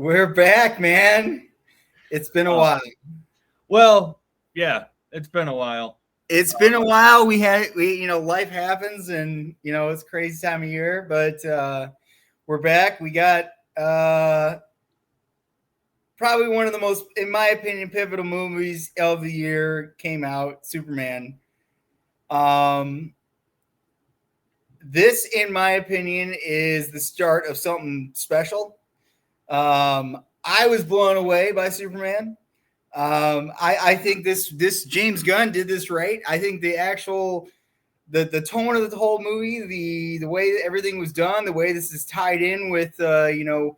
We're back, man. It's been a while. Well, yeah, it's been a while. It's been a while. Life happens, and it's a crazy time of year. But we're back. We got probably one of the most, in my opinion, pivotal movies of the year came out. Superman. This, in my opinion, is the start of something special. I was blown away by Superman. I think this James Gunn did this right. I think the tone of the whole movie, the way that everything was done, the way this is tied in with the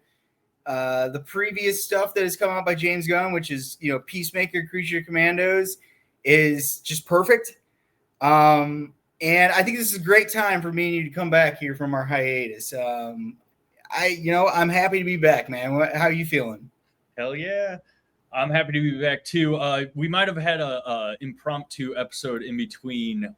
previous stuff that has come out by James Gunn, which is Peacemaker, Creature Commandos, is just perfect. And I think this is a great time for me and you to come back here from our hiatus. I'm happy to be back, man. How are you feeling? Hell yeah. I'm happy to be back too. We might have had a impromptu episode in between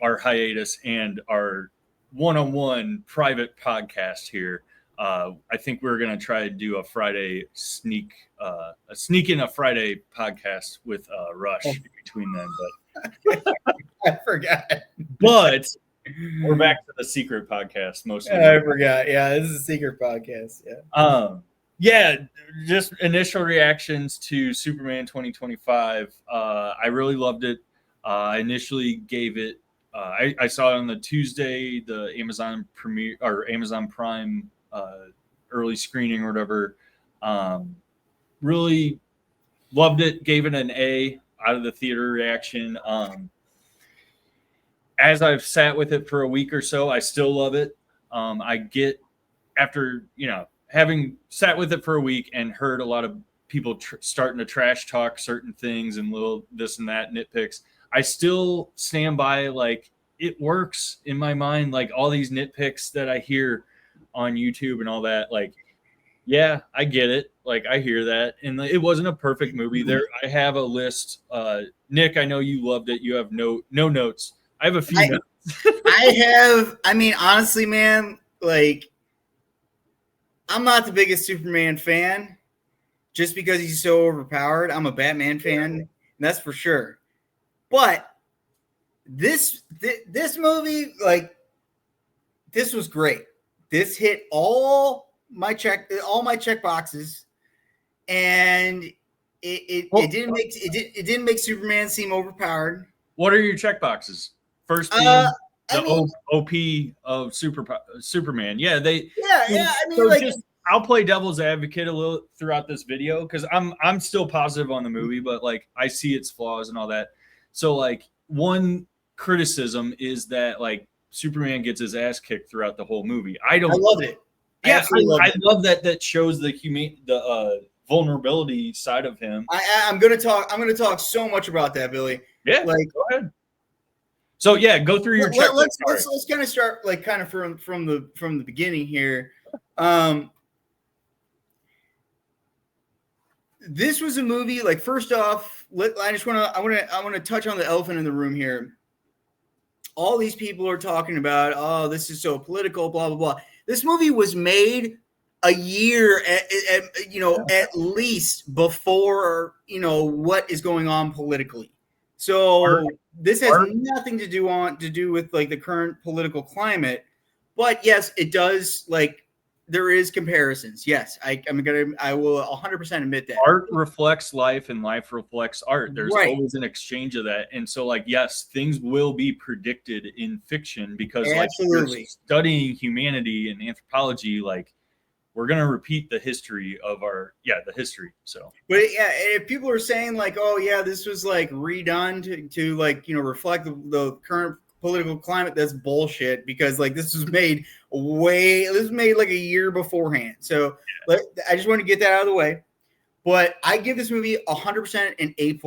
our hiatus and our one-on-one private podcast here. I think we're gonna try to do a Friday sneak in a Friday podcast with Rush between them, but I forgot. But we're back to the secret podcast. I forgot. Yeah, this is a secret podcast. Yeah. Yeah, just initial reactions to Superman 2025. I really loved it. I initially gave it. I saw it on the Tuesday, the Amazon premiere or Amazon Prime early screening or whatever. Really loved it. Gave it an A out of the theater reaction. As I've sat with it for a week or so, I still love it. I get after having sat with it for a week and heard a lot of people starting to trash talk certain things and little this and that nitpicks, I still stand by, like, it works in my mind. Like, all these nitpicks that I hear on YouTube and all that, like, yeah, I get it. Like, I hear that. And it wasn't a perfect movie. I have a list. Nick, I know you loved it. You have no notes. I have a few notes. Honestly, man, like, I'm not the biggest Superman fan just because he's so overpowered. I'm a Batman fan, and that's for sure. But this movie, like, this was great. This hit all my check boxes, and it didn't make Superman seem overpowered. What are your check boxes? First being OP of Superman. Yeah, I'll play devil's advocate a little throughout this video because I'm still positive on the movie, but like I see its flaws and all that. So like one criticism is that like Superman gets his ass kicked throughout the whole movie. I love it. Yeah, I love that shows the vulnerability side of him. I'm gonna talk so much about that, Billy. Yeah, like go ahead. So yeah, go through your check. Let's kind of start like kind of from the beginning here. This was a movie. Like, first off, I want to touch on the elephant in the room here. All these people are talking about, oh, this is so political, blah blah blah. This movie was made a year at least before what is going on politically. So this has nothing to do with like the current political climate, but yes, it does. Like, there is comparisons. Yes, I will 100% admit that. Art reflects life, and life reflects art. There's always an exchange of that, and so like yes, things will be predicted in fiction because like you're studying humanity and anthropology, like. We're gonna repeat the history of the history. So, but yeah, if people are saying like, oh yeah, this was like redone to like reflect the current political climate, that's bullshit. Because like this was made like a year beforehand. So I just want to get that out of the way. But I give this movie 100% an A+.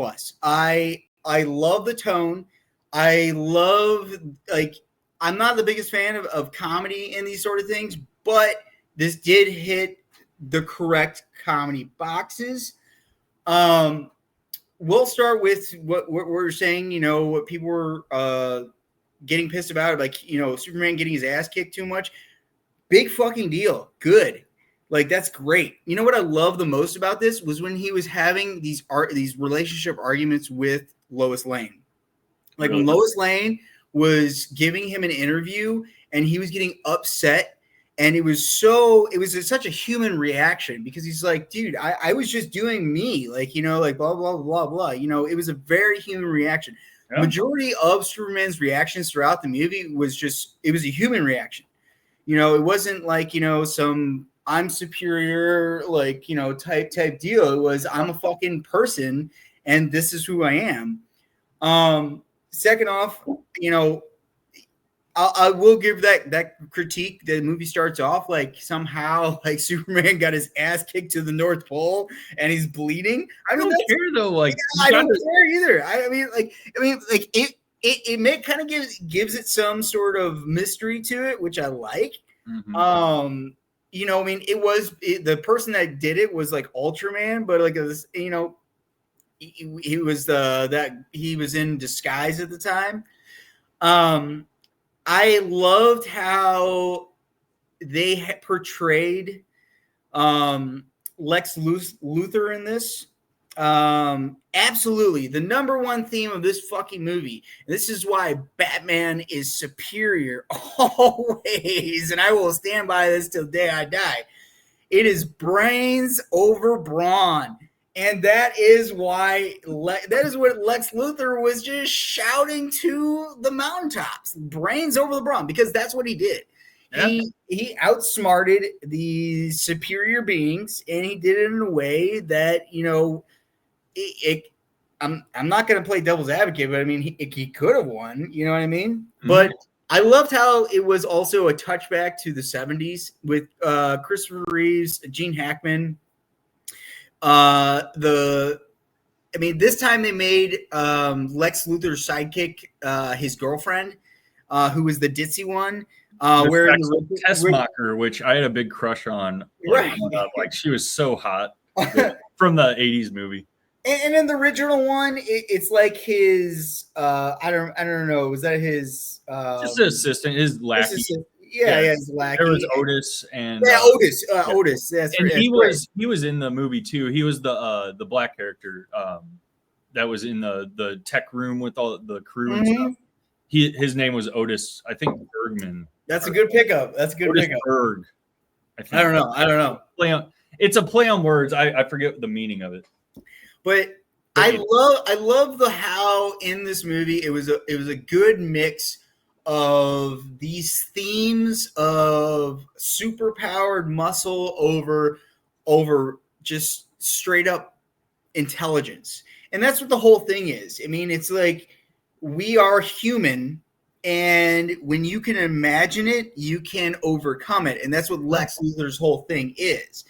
I love the tone. I love, like, I'm not the biggest fan of comedy in these sort of things, but this did hit the correct comedy boxes. We'll start with what we're saying, what people were getting pissed about, like, Superman getting his ass kicked too much. Big fucking deal. Good. Like, that's great. You know what I love the most about this was when he was having these relationship arguments with Lois Lane. Like when Lois Lane was giving him an interview and he was getting upset, and it was such a human reaction because he's like, dude, I was just doing me, like, you know, like blah, blah, blah, blah. You know, it was a very human reaction. Yeah. Majority of Superman's reactions throughout the movie it was a human reaction. You know, it wasn't like, you know, some I'm superior, like, you know, type deal. It was, I'm a fucking person and this is who I am. Second off, you know, I will give that critique. The movie starts off like somehow like Superman got his ass kicked to the North Pole and he's bleeding. I don't care though. Like, I don't care either. I mean, it kind of gives it some sort of mystery to it, which I like. Mm-hmm. You know, I mean, the person that did it was like Ultraman, but like, you know, he was he was in disguise at the time. I loved how they portrayed Lex Luthor in this. Absolutely. The number one theme of this fucking movie. And this is why Batman is superior always. And I will stand by this till the day I die. It is brains over brawn. And that is why that is what Lex Luthor was just shouting to the mountaintops. Brains over the brawn, because that's what he did. Yeah. He outsmarted the superior beings, and he did it in a way that, you know, I'm not going to play devil's advocate, but I mean, he could have won, you know what I mean? Mm-hmm. But I loved how it was also a touchback to the 70s with Christopher Reeves, Gene Hackman. This time they made Lex Luthor's sidekick his girlfriend, who was the ditzy one. Tessmacher, which I had a big crush on. Like, right. Like, she was so hot from the 80s movie. And in the original one, it's like his I don't know, was that his just an assistant, his lackey. His lackey. There was Otis and Otis. Otis. That's and he was in the movie too. He was the black character that was in the tech room with all the crew and stuff. His name was Otis, I think Bergman. That's a good pickup. That's a good Otis pickup. Berg. I don't know. It's a play on words. I forget the meaning of it. But I love how in this movie it was a good mix of these themes of superpowered muscle over just straight up intelligence. And that's what the whole thing is. I mean, it's like we are human, and when you can imagine it, you can overcome it. And that's what Lex Luthor's whole thing is.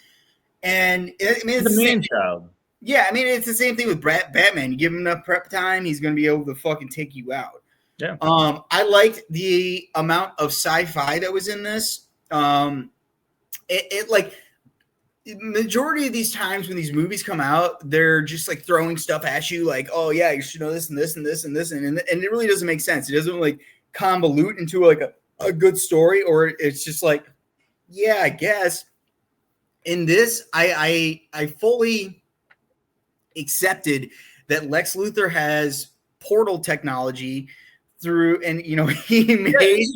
And I mean, it's the man-child. Yeah, I mean, it's the same thing with Batman. You give him enough prep time, he's going to be able to fucking take you out. Yeah. I liked the amount of sci-fi that was in this. It like majority of these times when these movies come out, they're just like throwing stuff at you, like, oh yeah, you should know this and this and this and this, and it really doesn't make sense. It doesn't like convolute into like a good story, or it's just like, yeah, I guess. In this, I fully accepted that Lex Luthor has portal technology through, and you know, he made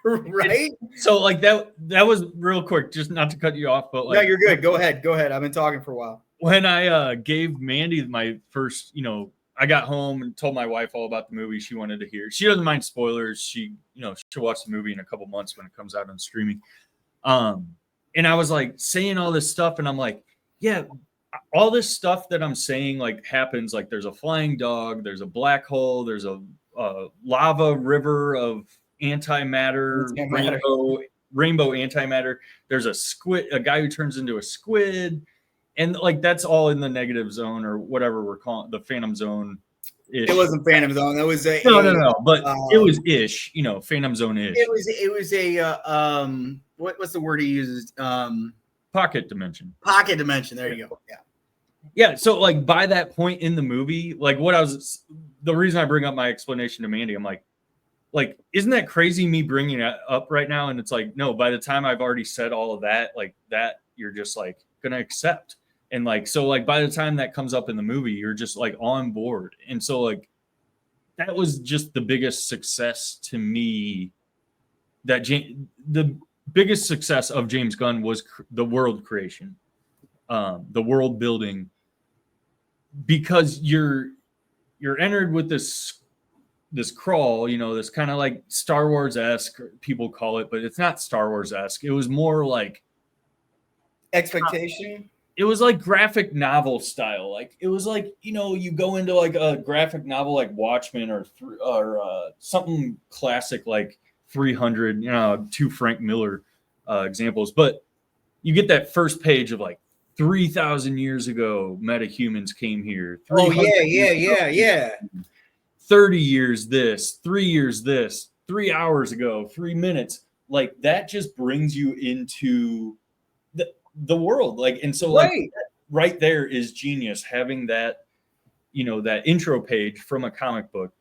right. So like that was real quick, just not to cut you off, but like, no, you're good. Go ahead. I've been talking for a while. When I gave Mandy my first, you know, I got home and told my wife all about the movie. She wanted to hear. She doesn't mind spoilers. She'll watch the movie in a couple months when it comes out on streaming. And I was like saying all this stuff, and I'm like, yeah, all this stuff that I'm saying like happens. Like there's a flying dog, there's a black hole, there's a lava river of antimatter, rainbow antimatter. There's a guy who turns into a squid, and like that's all in the negative zone or whatever we're calling the Phantom Zone. It wasn't Phantom Zone. That was no, but it was ish. You know, Phantom Zone ish. It was a what's the word he uses? Pocket dimension. Pocket dimension. There you go. Yeah. Yeah. So like by that point in the movie, like the reason I bring up my explanation to Mandy, I'm like, like, isn't that crazy me bringing it up right now? And it's like, no, by the time I've already said all of that, like that, you're just like going to accept. And like, so like by the time that comes up in the movie, you're just like on board. And so like, that was just the biggest success to me. The biggest success of James Gunn was the world creation, the world building, because you're entered with this crawl, this kind of like Star Wars-esque, people call it, but it's not Star Wars-esque. It was more like expectation. It was like graphic novel style. Like it was like, you go into like a graphic novel like Watchmen or something classic like 300, two Frank Miller examples, but you get that first page of like 3,000 years ago, metahumans came here. Oh yeah. 30 years this, 3 years this, 3 hours ago, 3 minutes. Like that just brings you into the world. Like, and so like right there is genius, having that, that intro page from a comic book.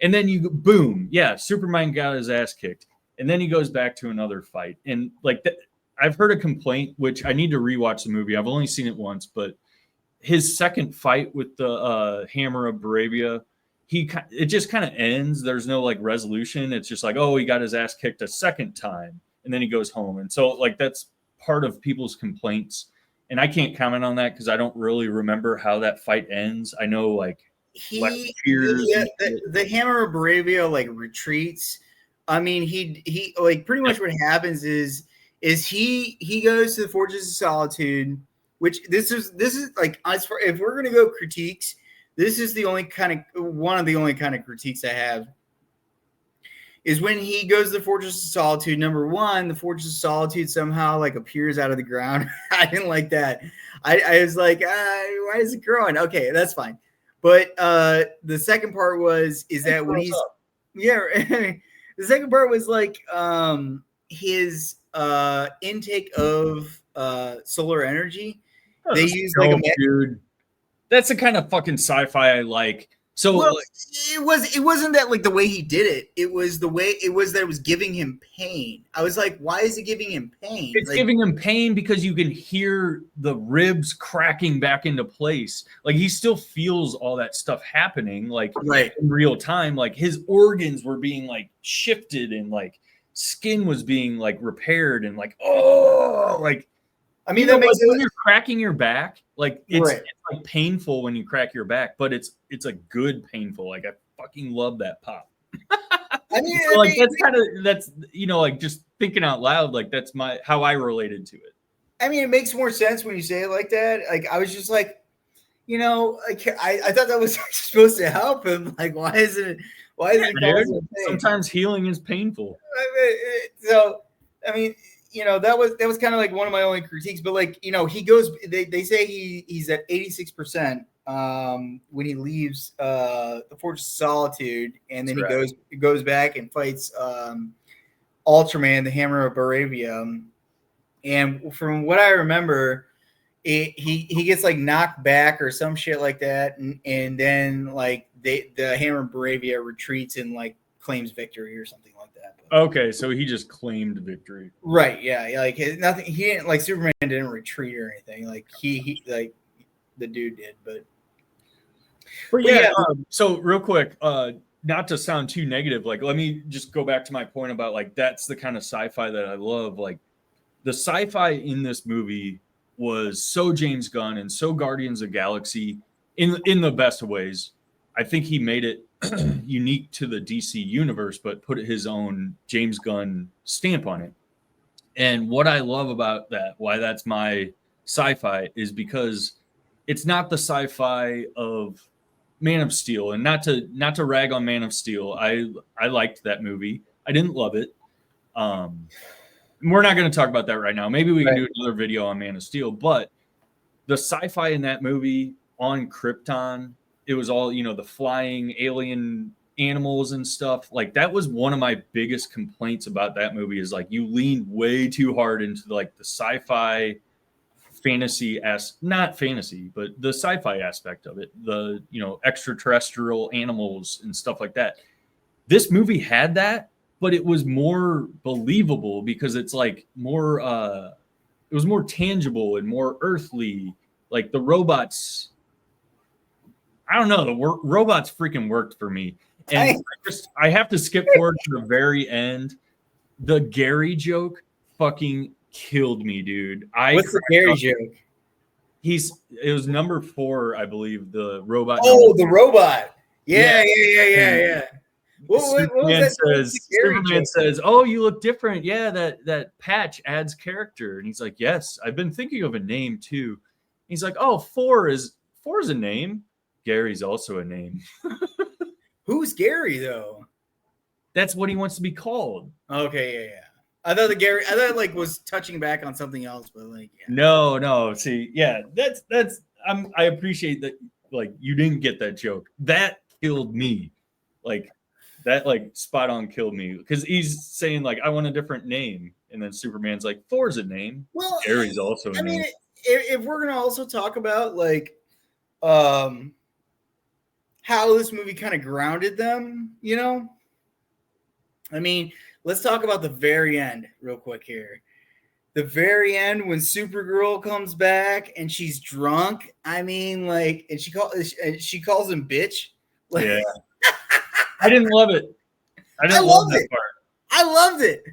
And then boom, yeah, Superman got his ass kicked. And then he goes back to another fight. And like that, I've heard a complaint, which I need to rewatch the movie. I've only seen it once, but his second fight with the Hammer of Baravia, it just kind of ends. There's no like resolution. It's just like, oh, he got his ass kicked a second time, and then he goes home. And so like that's part of people's complaints. And I can't comment on that because I don't really remember how that fight ends. I know like the Hammer of Baravia like retreats. I mean, he like pretty much what happens is he goes to the Fortress of Solitude, which this is like, as far, if we're gonna go critiques, this is one of the only kind of critiques I have, is when he goes to the Fortress of Solitude. Number one, the Fortress of Solitude somehow like appears out of the ground. I didn't like that. I was like, why is it growing? Okay, that's fine. But the second part is that when he's the second part was like his intake of solar energy. They use like dude. That's the kind of fucking sci-fi I like. So it wasn't that like the way he did it. It was the way it was that it was giving him pain. I was like, why is it giving him pain? It's giving him pain because you can hear the ribs cracking back into place. Like he still feels all that stuff happening, like in real time. Like his organs were being like shifted, and like skin was being like repaired, and like I mean, that makes sense. When you're cracking your back, like it's like painful when you crack your back, but it's a good painful. Like I fucking love that pop. I mean, so like that's like just thinking out loud, like that's how I related to it. I mean, it makes more sense when you say it like that. Like I was just like, like I thought that was supposed to help him. Like, why isn't it? Sometimes healing is painful. So I mean, that was kind of like one of my only critiques, but like, he goes, they say he's at 86% when he leaves the Fortress of Solitude, and then he goes back and fights Ultraman, the Hammer of Baravia. And from what I remember, he gets like knocked back or some shit like that, and then like the Hammer of Baravia retreats and like claims victory or something like that. Okay, so he just claimed victory. Right, yeah. Like nothing, he didn't, like, Superman didn't retreat or anything. Like he like the dude did, but yeah. So real quick, not to sound too negative, like let me just go back to my point about like that's the kind of sci-fi that I love. Like the sci-fi in this movie was so James Gunn and so Guardians of the Galaxy in the best of ways. I think he made it unique to the DC universe, but put his own James Gunn stamp on it. And what I love about that, why that's my sci-fi, is because it's not the sci-fi of Man of Steel. And not to rag on Man of Steel, I liked that movie. I didn't love it. We're not going to talk about that right now. Maybe we can do another video on Man of Steel. But the sci-fi in that movie on Krypton, it was all, the flying alien animals and stuff. Like that was one of my biggest complaints about that movie, is like you leaned way too hard into like the sci-fi fantasy not fantasy, but the sci-fi aspect of it, the extraterrestrial animals and stuff like that. This movie had that, but it was more believable because it's like more it was more tangible and more earthly. Like the robots, I don't know, the robots freaking worked for me. And I have to skip forward to the very end. The Gary joke fucking killed me, dude. What's the Gary joke? It was number 4, I believe, the robot. Oh, the robot. Yeah. What was that? Superman says, "Oh, you look different. Yeah, that patch adds character." And he's like, "Yes, I've been thinking of a name too." He's like, "Oh, four is a name. Gary's also a name." Who's Gary though? That's what he wants to be called. Okay, yeah. I thought like was touching back on something else, but like No. See, yeah, that's I appreciate that. Like, you didn't get that joke. That killed me. Like, that like spot on killed me because he's saying like, I want a different name, and then Superman's like, "Four's a name." Well, Gary's also a name. If we're gonna also talk about like, how this movie kind of grounded them, you know. I mean, let's talk about the very end real quick here. The very end when Supergirl comes back and she's drunk. I mean, like, and she calls him bitch. Like, yeah, I didn't love it. I loved that part. I loved it.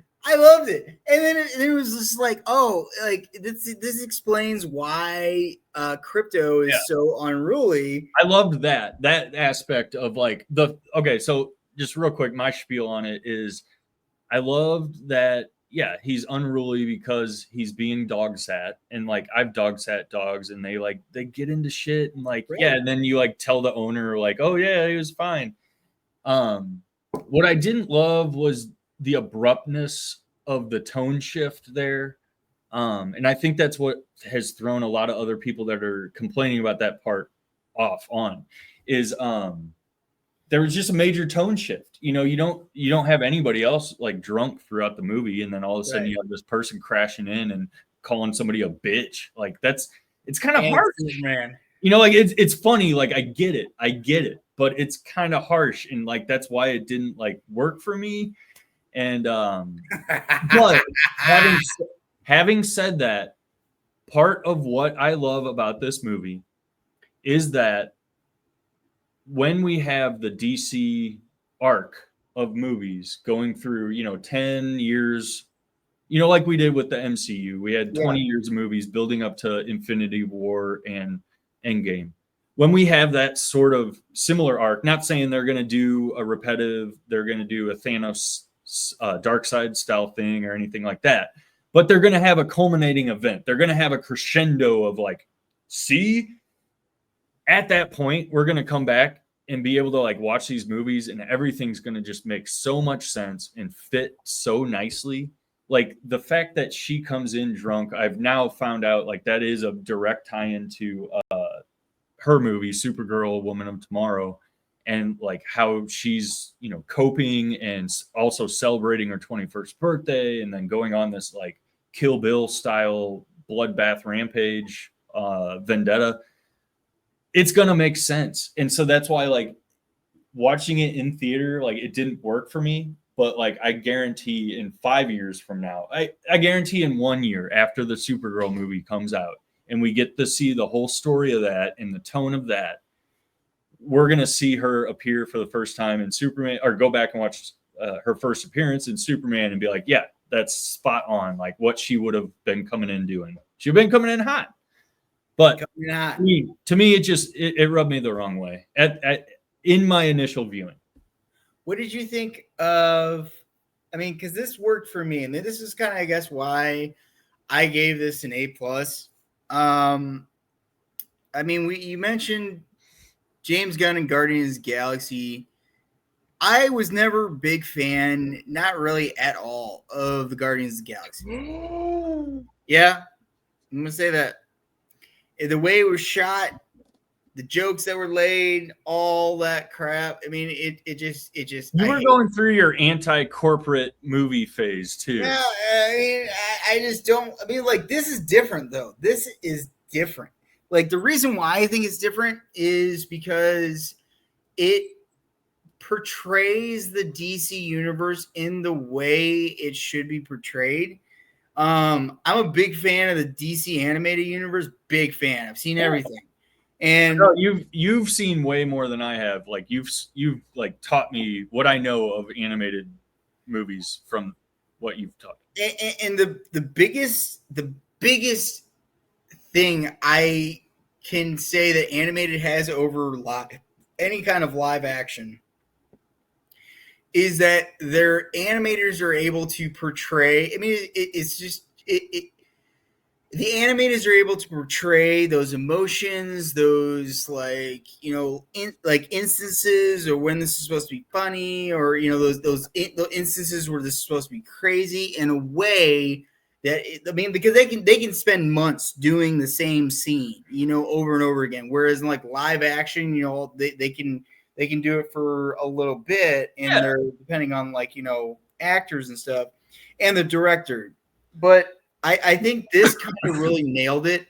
And then it was just like, oh, like this explains why Crypto is so unruly. I loved that aspect of like okay, so just real quick, my spiel on it is I loved that, yeah, he's unruly because he's being dog sat, and like I've dog sat dogs and they get into shit and like, right. Yeah, and then you like tell the owner like, oh yeah, he was fine. What I didn't love was the abruptness of the tone shift there. And I think that's what has thrown a lot of other people that are complaining about that part is there was just a major tone shift. You know, you don't have anybody else like drunk throughout the movie, and then all of a sudden you have this person crashing in and calling somebody a bitch. Like it's kind of harsh, man. You know, like it's funny, like I get it, but it's kind of harsh, and like that's why it didn't like work for me. And but having said that, part of what I love about this movie is that when we have the DC arc of movies going through, 10 years, like we did with the MCU, we had 20 years of movies building up to Infinity War and Endgame. When we have that sort of similar arc, not saying they're going to do they're going to do a Thanos Darkseid style thing or anything like that, but they're going to have a culminating event. They're going to have a crescendo of like, see, at that point, we're going to come back and be able to like watch these movies, and everything's going to just make so much sense and fit so nicely. Like the fact that she comes in drunk, I've now found out like that is a direct tie-in to her movie, Supergirl, Woman of Tomorrow, and like how she's, coping and also celebrating her 21st birthday, and then going on this like Kill Bill style bloodbath rampage, vendetta. It's going to make sense. And so that's why like watching it in theater, like it didn't work for me, but like I guarantee in 5 years from now, I guarantee in 1 year after the Supergirl movie comes out and we get to see the whole story of that and the tone of that, we're going to see her appear for the first time in Superman, or go back and watch her first appearance in Superman and be like, yeah, that's spot on. Like what she would have been coming in doing. She'd been coming in hot. But to me, it rubbed me the wrong way in my initial viewing. What did you think of? I mean, because this worked for me, and this is kind of, I guess, why I gave this an A+. I mean, you mentioned James Gunn and Guardians of the Galaxy. I was never a big fan, not really at all, of the Guardians of the Galaxy. Yeah, I'm gonna say that. The way it was shot, the jokes that were laid, all that crap. I mean, it just. You were going through your anti-corporate movie phase too. Yeah, I mean, I just don't. I mean, like, this is different though. This is different. Like, the reason why I think it's different is because it portrays the DC universe in the way it should be portrayed. I'm a big fan of the DC animated universe. Big fan. I've seen everything. And no, you've seen way more than I have. Like you've like taught me what I know of animated movies from what you've taught. And the biggest thing I can say that animated has over any kind of live action is that their animators are able to portray. I mean, it's just the animators are able to portray those emotions, those like like instances, or when this is supposed to be funny, or those instances where this is supposed to be crazy in a way that because they can spend months doing the same scene, over and over again. Whereas in like live action, they can do it for a little bit, and they're depending on like actors and stuff, and the director, but. I think this kind of really nailed it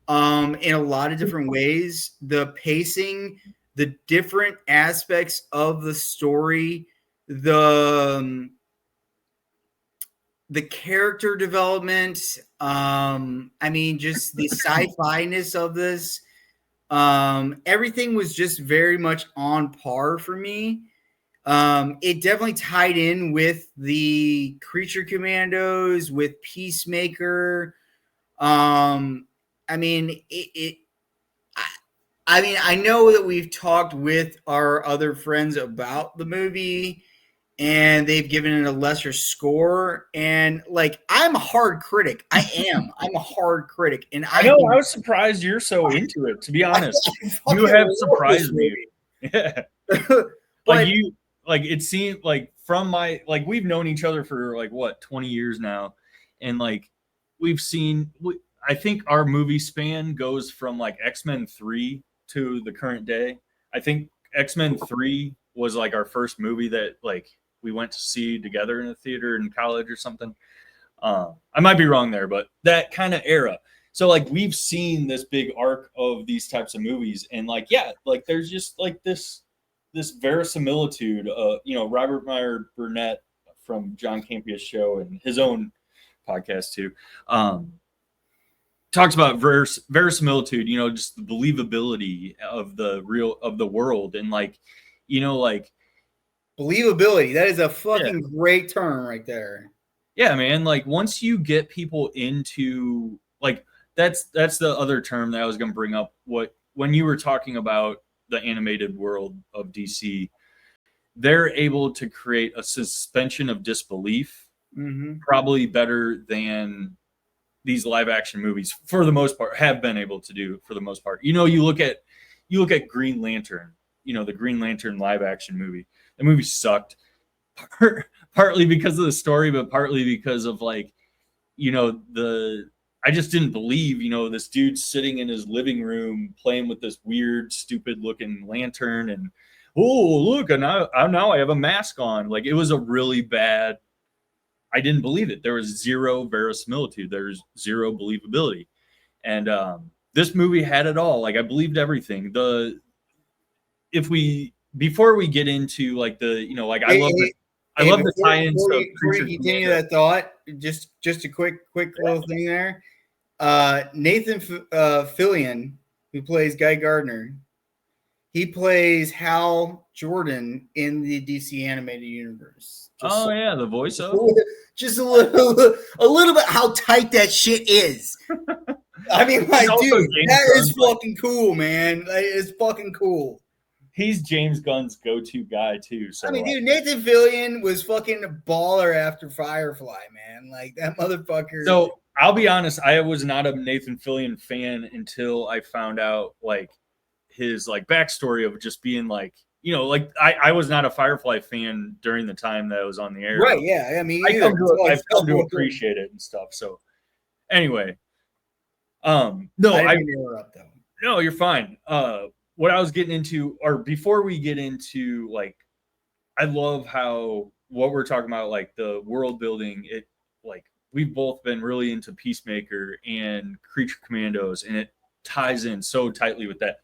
in a lot of different ways. The pacing, the different aspects of the story, the character development. I mean, just the sci-fi-ness of this. Everything was just very much on par for me. It definitely tied in with the Creature Commandos, with Peacemaker. I mean, I know that we've talked with our other friends about the movie, and they've given it a lesser score. And like, I'm a hard critic. I'm a hard critic, and I know. I was surprised you're so into it. To be honest, you have surprised me. Yeah, like you. Like it seemed like from we've known each other for like what 20 years now, and like we've seen. I think our movie span goes from like X-Men 3 to the current day. I think X-Men 3 was like our first movie that like we went to see together in a theater in college or something. I might be wrong there, but that kind of era. So like we've seen this big arc of these types of movies, and like like there's just like this verisimilitude. Robert Meyer Burnett from John Campia's show and his own podcast too, talks about verisimilitude. Just the believability of the world, and like believability. That is a fucking great term right there. Yeah, man. Like once you get people into like that's the other term that I was going to bring up. When you were talking about the animated world of DC, they're able to create a suspension of disbelief, probably better than these live action movies for the most part have been able to do for the most part. You look at Green Lantern, the Green Lantern live action movie. The movie sucked, partly because of the story, but partly because of like, I just didn't believe, this dude sitting in his living room playing with this weird, stupid looking lantern, and oh look, and now I have a mask on. Like it was a really bad. I didn't believe it. There was zero verisimilitude. There's zero believability, and this movie had it all. Like I believed everything. Before we get into like I love the tie-ins. Before you continue that thought, just a quick little thing there. Nathan Fillion, who plays Guy Gardner, he plays Hal Jordan in the DC animated universe. The voiceover. Just a little bit how tight that shit is. I mean, like, dude, that is fucking cool, man. It's fucking cool. He's James Gunn's go-to guy too. So I mean, dude, Nathan Fillion was fucking a baller after Firefly, man. Like that motherfucker. So I'll be honest, I was not a Nathan Fillion fan until I found out like his like backstory of just being like, like I was not a Firefly fan during the time that I was on the air. Right? Yeah, I mean, I've come to appreciate it and stuff. So anyway, no, I didn't interrupt though. No, you're fine. What I was getting into, or before we get into like, I love how what we're talking about, like the world building. It like we've both been really into Peacemaker and Creature Commandos, and it ties in so tightly with that.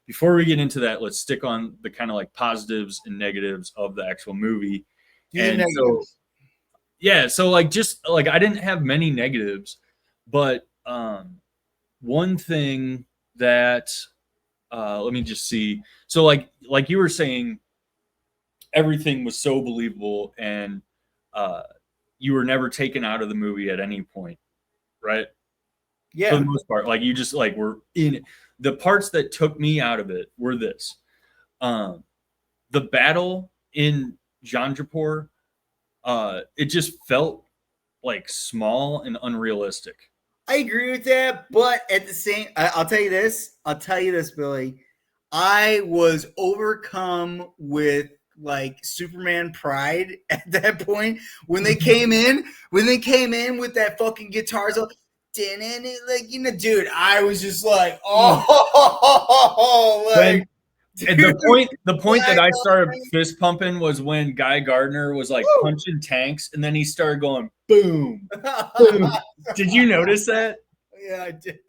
before we get into that, let's stick on the kind of like positives and negatives of the actual movie. Do the And so, negatives. yeah, so like just like I didn't have many negatives, but one thing that let me just see. So like you were saying, everything was so believable, and uh, you were never taken out of the movie at any point, right? For the Yeah. most part, like you just like were in it. The parts that took me out of it were this: um, the battle in Janjapur. It just felt like small and unrealistic. I agree with that, but at the same, I'll tell you this. I'll tell you this, Billy. I was overcome with like Superman pride at that point when they came in. When they came in with that fucking guitar, so like dude, I was just like, oh, like, When and dude, the point that like, I started fist pumping was when Guy Gardner was like woo. punching tanks, and then he started going boom, boom. Did you notice that? Yeah, I did.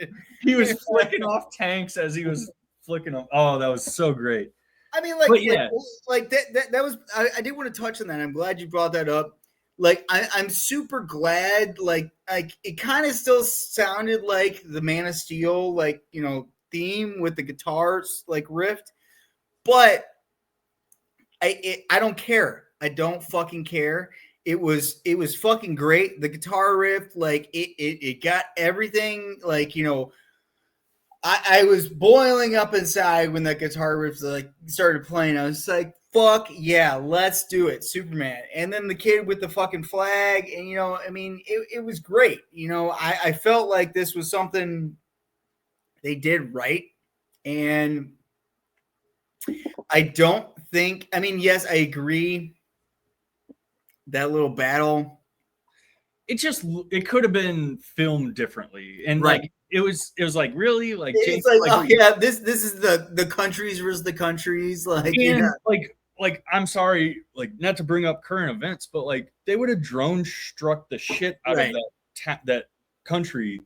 He was flicking off tanks as he was flicking them. Oh, that was so great. I mean, But yeah, like that was. I did want to touch on that. I'm glad you brought that up. Like, I'm super glad. Like it kind of still sounded like the Man of Steel, like theme with the guitars, like riff. But I don't care. I don't fucking care. It was fucking great. The guitar riff, like it got everything. Like I was boiling up inside when that guitar riff like started playing. I was like, "Fuck yeah, let's do it, Superman!" And then the kid with the fucking flag, and I mean, it was great. I felt like this was something they did right, and I don't think. I mean, yes, I agree. That little battle, it could have been filmed differently, and right? like it was like really like James It's like, like oh yeah, this is the countries versus the countries, like yeah, and like I'm sorry, like not to bring up current events, but like they would have drone struck the shit out of right, that country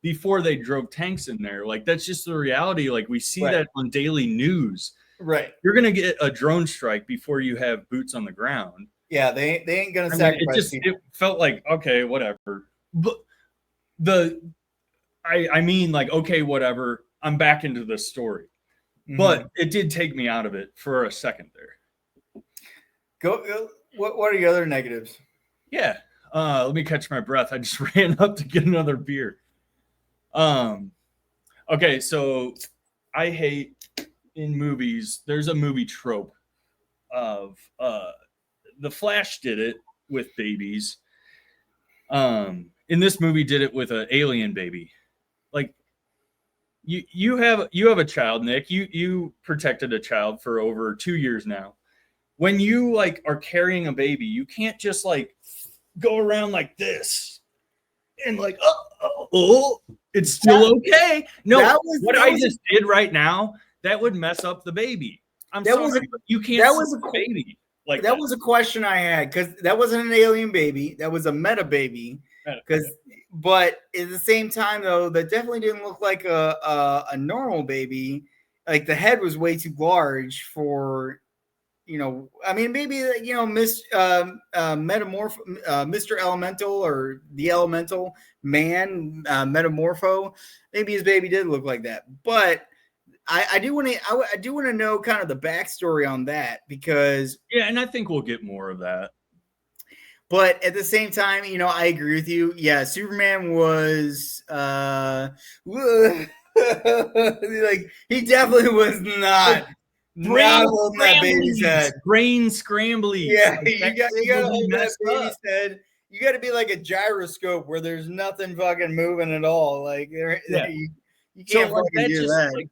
before they drove tanks in there. Like that's just the reality. Like we see right, that on daily news. right. You're gonna get a drone strike before you have boots on the ground. Yeah, they ain't gonna I mean, it sacrifice just people. it felt like okay, whatever. But the I mean like okay, whatever. I'm back into the story. Mm-hmm. But it did take me out of it for a second there. Go. What are your other negatives? Yeah. Let me catch my breath. I just ran up to get another beer. Um, okay, so I hate in movies, there's a movie trope of the Flash did it with babies. In this movie did it with an alien baby. Like you have a child, Nick. You protected a child for over 2 years now. When you like are carrying a baby, you can't just like go around like this and like it's still okay. No, what I just did right now, that would mess up the baby. I'm sorry, but you can't see the baby like that was a question I had, because that wasn't an alien baby, that was a meta baby. Because but at the same time though, that definitely didn't look like a normal baby. Like the head was way too large for I mean, maybe Mr. Elemental, or the Elemental Man, Metamorpho. Maybe his baby did look like that, but I do want to I do want to know kind of the backstory on that, because yeah, and I think we'll get more of that. But at the same time, I agree with you. Yeah, Superman was like, he definitely was not holding that baby's head. Brain scramblies. Yeah, like, you got to hold that baby's head. You got to be like a gyroscope where there's nothing fucking moving at all. Like you can't fucking do that. Like,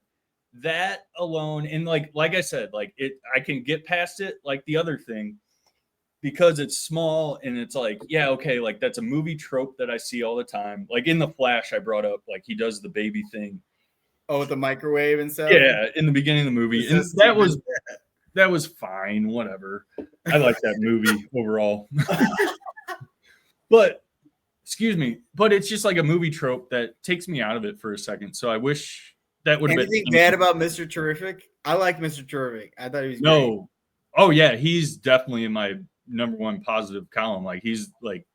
that alone, and like I said, like I can get past it. Like the other thing, because it's small and it's like, yeah, okay, like that's a movie trope that I see all the time. Like in The Flash, I brought up, like he does the baby thing. Oh, with the microwave and stuff? Yeah, in the beginning of the movie. And that was fine, whatever. I like that movie overall. But excuse me, but it's just like a movie trope that takes me out of it for a second. So I wish that would have been Anything bad about Mr. Terrific? I like Mr. Terrific. I thought he was great. no. Oh yeah, he's definitely in my number one positive column. Like he's like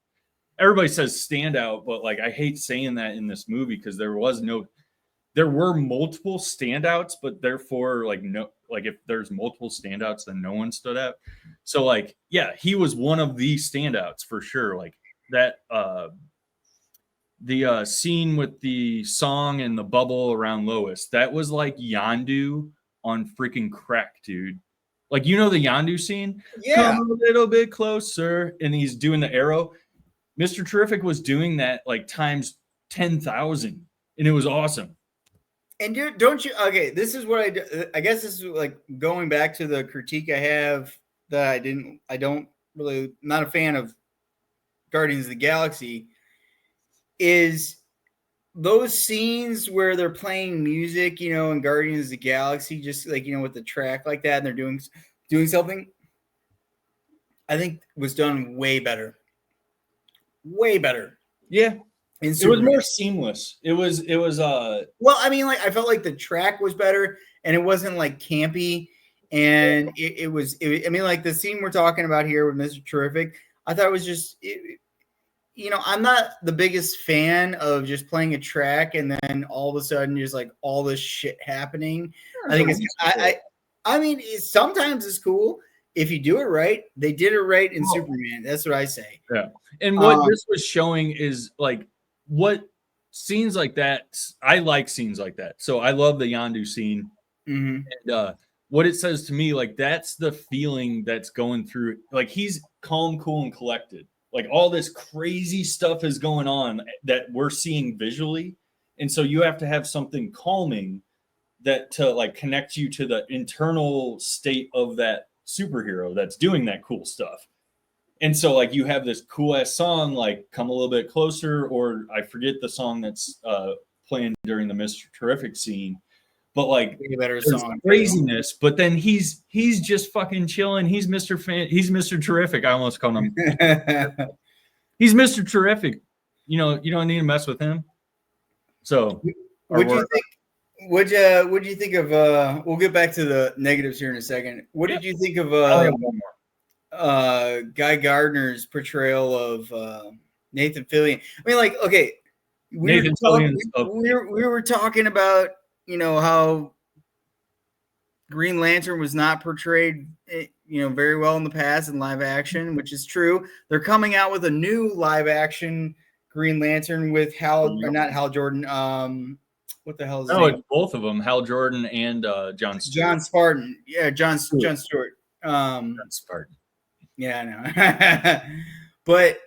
everybody says standout, but like I hate saying that in this movie because there were multiple standouts, but therefore like no, like if there's multiple standouts, then no one stood out. So like yeah, he was one of the standouts for sure. Like that the scene with the song and the bubble around Lois, that was like Yondu on freaking crack, dude. Like you know the Yondu scene? Yeah. Come a little bit closer, and he's doing the arrow. Mr. Terrific was doing that like times 10,000, and it was awesome. And don't you? Okay, this is what I guess this is like going back to the critique I have that I don't really, not a fan of Guardians of the Galaxy, is those scenes where they're playing music, you know, in Guardians of the Galaxy, just like, you know, with the track like that, and they're doing something, I think was done way better. Way better. Yeah. It was more seamless. It was well, I mean, like I felt like the track was better and it wasn't like campy, and it was I mean, like the scene we're talking about here with Mr. Terrific, I thought it was just you know, I'm not the biggest fan of just playing a track and then all of a sudden there's like all this shit happening. I think it's I mean, sometimes it's cool if you do it right. They did it right in Superman. That's what I say. Yeah. And what this was showing is like what scenes like that. I like scenes like that. So I love the Yondu scene. Mm-hmm. And what it says to me, like that's the feeling that's going through. Like he's calm, cool, and collected. Like all this crazy stuff is going on that we're seeing visually. And so you have to have something calming that to like connect you to the internal state of that superhero that's doing that cool stuff. And so like you have this cool ass song like Come a Little Bit Closer, or I forget the song that's playing during the Mr. Terrific scene, but like better song craziness. But then he's just fucking chilling. He's Mr. Terrific. I almost called him. He's Mr. Terrific. You know, you don't need to mess with him. So What'd you think of we'll get back to the negatives here in a second. What did you think of Guy Gardner's portrayal of Nathan Fillion? I mean, like, okay, we were talking about, you know, how Green Lantern was not portrayed, you know, very well in the past in live action, which is true. They're coming out with a new live action Green Lantern with not Hal Jordan. What the hell is his name? It's both of them, Hal Jordan and John Stewart. John Spartan. Yeah, John Stewart. John Spartan. Yeah, I know. But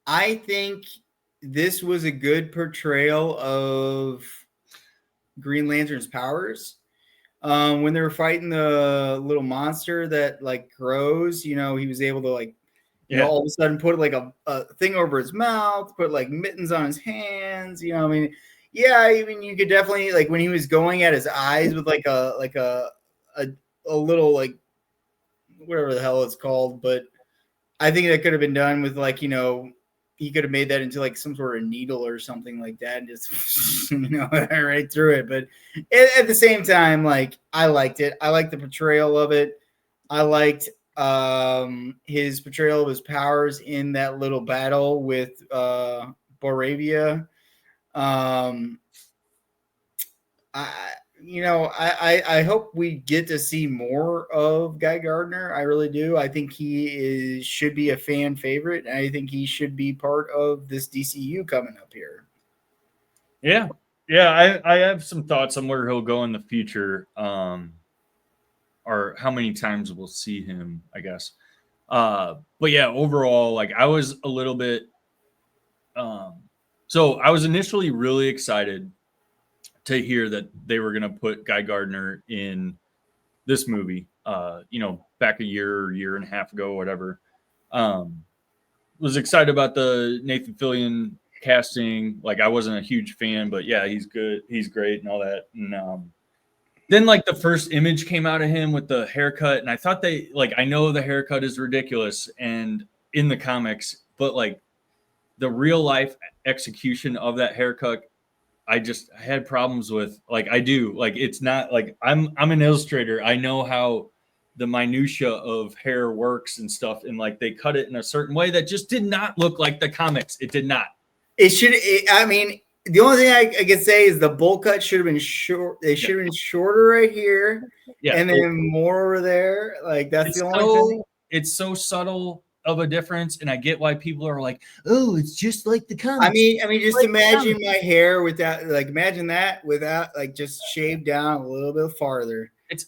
I think this was a good portrayal of Green Lantern's powers. When they were fighting the little monster that like grows, you know, he was able to like, you know, all of a sudden put like a thing over his mouth, put like mittens on his hands. You know, I mean, yeah, I mean, you could definitely like when he was going at his eyes with like a little like whatever the hell it's called, but I think that could have been done with like, you know, he could have made that into like some sort of needle or something like that and just, you know, right through it. But at the same time, like I liked it. I liked the portrayal of it. I liked his portrayal of his powers in that little battle with Boravia. I hope we get to see more of Guy Gardner. I really do. I think he should be a fan favorite, and I think he should be part of this DCU coming up here. Yeah. I have some thoughts on where he'll go in the future, or how many times we'll see him, I guess. But yeah, overall, like I was a little bit. So I was initially really excited to hear that they were going to put Guy Gardner in this movie, you know, back a year and a half ago, whatever. Was excited about the Nathan Fillion casting. Like I wasn't a huge fan, but yeah, he's good. He's great and all that. And then like the first image came out of him with the haircut. And I thought I know the haircut is ridiculous and in the comics, but like the real life execution of that haircut I had problems with, like, I do, like, it's not like I'm an illustrator. I know how the minutia of hair works and stuff, and like they cut it in a certain way that just did not look like the comics. It did not. I mean, the only thing I could say is the bowl cut should have been short. They should have been shorter right here, Yeah, and then more over there. Like that's the only thing. It's so subtle of a difference, and I get why people are like, "Oh, it's just like the comics." I mean, just imagine my hair without, like, imagine that without, like, just shaved down a little bit farther. It's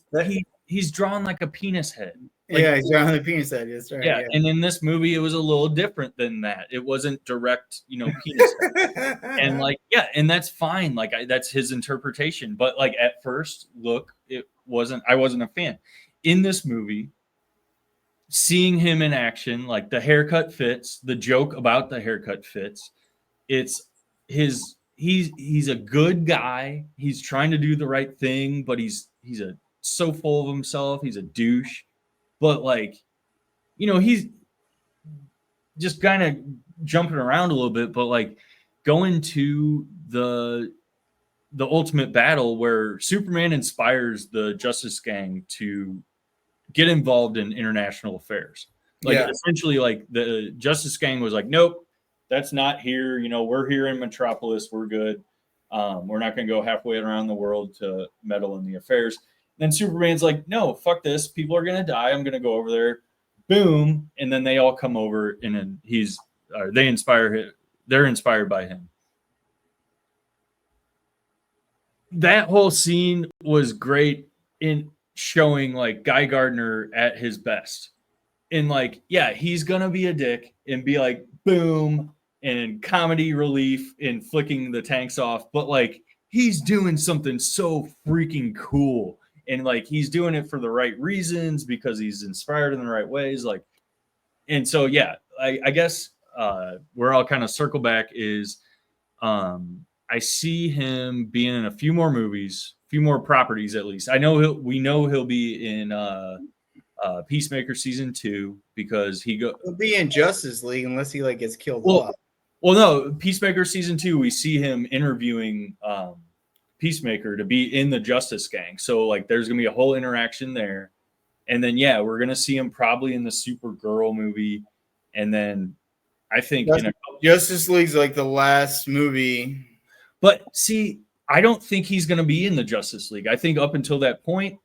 he's drawn like a penis head. Like, yeah, he's drawing the penis head. That's right. Yeah, and in this movie, it was a little different than that. It wasn't direct, penis head. And like, yeah, and that's fine. Like, that's his interpretation. But like at first look, I wasn't a fan. In this movie, seeing him in action, like the haircut fits, the joke about the haircut fits. It's he's a good guy. He's trying to do the right thing, but he's so full of himself. He's a douche. But like, he's just kind of jumping around a little bit, but like going to the ultimate battle where Superman inspires the Justice Gang to get involved in international affairs. Like essentially, like the Justice Gang was like, nope, that's not here. We're here in Metropolis. We're good. We're not going to go halfway around the world to meddle in the affairs. Then Superman's like, no, fuck this. People are going to die. I'm going to go over there. Boom. And then they all come over and then they inspire him. They're inspired by him. That whole scene was great in showing like Guy Gardner at his best. And like, yeah, he's going to be a dick and be like, boom, and comedy relief and flicking the tanks off. But like, he's doing something so freaking cool. And like, he's doing it for the right reasons because he's inspired in the right ways. Like, and so, yeah, I guess where I'll kind of circle back is I see him being in a few more movies, a few more properties at least. We know he'll be in Peacemaker season 2 because he'll be in Justice League unless he like gets killed off. Well, no, Peacemaker season 2, we see him interviewing Peacemaker to be in the Justice Gang. So like there's gonna be a whole interaction there. And then we're gonna see him probably in the Supergirl movie. And then I think Justice League's like the last movie. But see, I don't think he's gonna be in the Justice League. I think up until that point,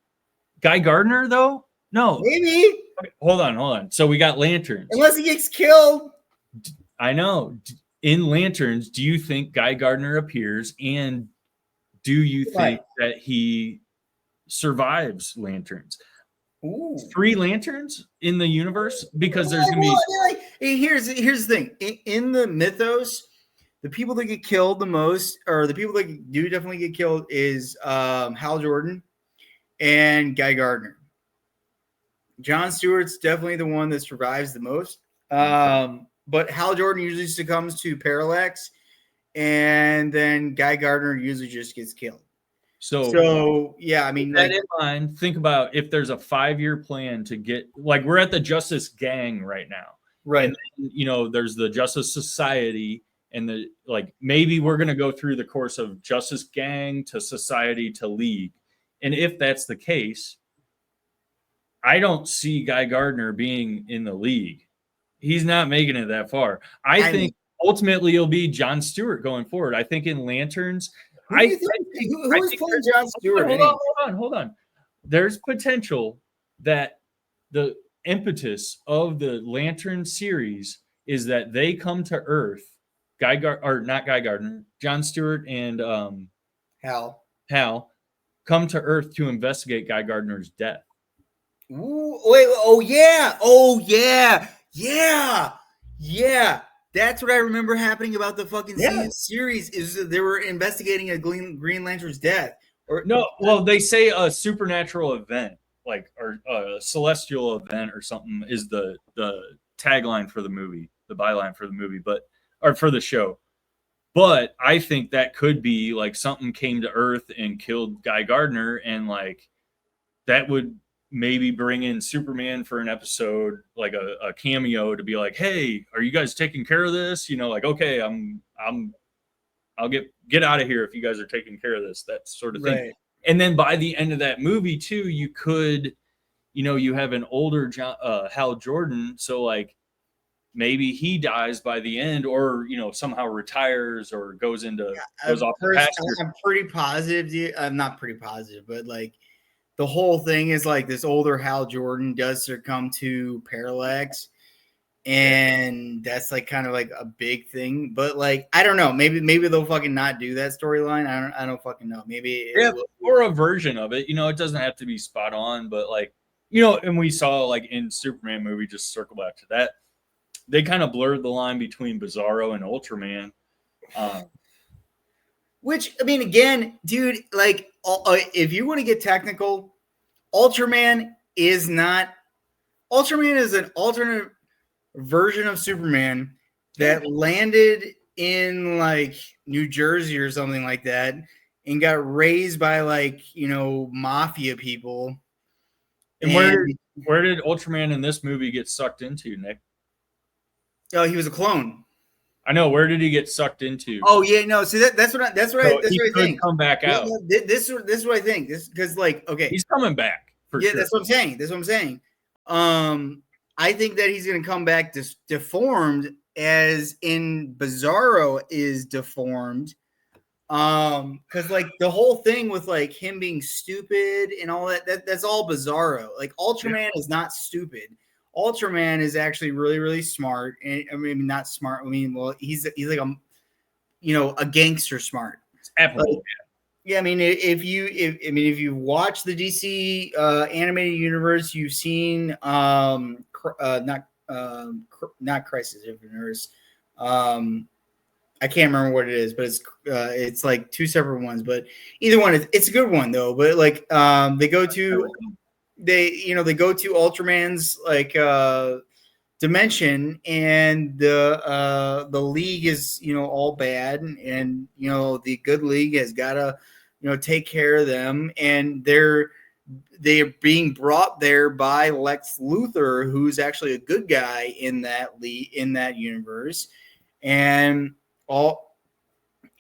Guy Gardner though? No. Maybe. Okay, hold on. So we got Lanterns. Unless he gets killed. I know. In Lanterns, do you think Guy Gardner appears, and do you think that he survives Lanterns? Ooh. 3 Lanterns in the universe? Because there's gonna be here's the thing. In the mythos, the people that get killed the most, or the people that do definitely get killed, is Hal Jordan and Guy Gardner. John Stewart's definitely the one that survives the most. But Hal Jordan usually succumbs to Parallax, and then Guy Gardner usually just gets killed. So yeah, I mean, that in mind, think about if there's a 5-year plan to get, like, we're at the Justice Gang right now, right? And then, there's the Justice Society, and maybe we're going to go through the course of Justice Gang to Society to League, and if that's the case, I don't see Guy Gardner being in the League. He's not making it that far. I think ultimately it'll be John Stewart going forward. I think in Lanterns, who is playing John Stewart? Hold on. There's potential that the impetus of the Lantern series is that they come to Earth. Not Guy Gardner, John Stewart and Hal come to Earth to investigate Guy Gardner's death. Ooh, wait! Oh yeah! That's what I remember happening about the fucking series. Is that they were investigating a Green Lantern's death. They say a supernatural event, or a celestial event or something, is the tagline for the movie, the byline for the movie, or for the show. But I think that could be like something came to Earth and killed Guy Gardner, and like that would maybe bring in Superman for an episode, like a cameo, to be like, hey, are you guys taking care of this? Okay, I'm I'll get out of here if you guys are taking care of this, that sort of thing. Right. And then by the end of that movie too, you could, you have an older Hal Jordan, so like maybe he dies by the end, or somehow retires or goes off the pasture. I'm pretty positive. I'm not pretty positive, but like the whole thing is like this older Hal Jordan does succumb to parallax, and that's like kind of like a big thing. But like I don't know, maybe they'll fucking not do that storyline. I don't fucking know. Maybe or a version of it. It doesn't have to be spot on, but like and we saw like in Superman movie, just circle back to that, they kind of blurred the line between Bizarro and Ultraman. Which, I mean, again, dude, like, if you want to get technical, Ultraman is an alternate version of Superman that landed in like New Jersey or something like that and got raised by like, mafia people. And where did Ultraman in this movie get sucked into, Nick? Oh, he was a clone. I know. Where did he get sucked into? Oh yeah, no. See that's what I think. Come back out. This is what I think. This because like okay, he's coming back for sure. That's what I'm saying. That's what I'm saying. I think that he's going to come back deformed, as in Bizarro is deformed. Because like the whole thing with like him being stupid and all that's all Bizarro. Like Ultraman is not stupid. Ultraman is actually really, really smart. And I mean, not smart. I mean, well, he's like a gangster smart. Absolutely. Yeah, I mean, if you watch the DC animated universe, you've seen not Crisis of Universe. I can't remember what it is, but it's like two separate ones. But either one, it's a good one though. But like they go to Ultraman's like dimension, and the league is all bad, and the good league has got to take care of them, and they're being brought there by Lex Luthor, who's actually a good guy in that universe, and all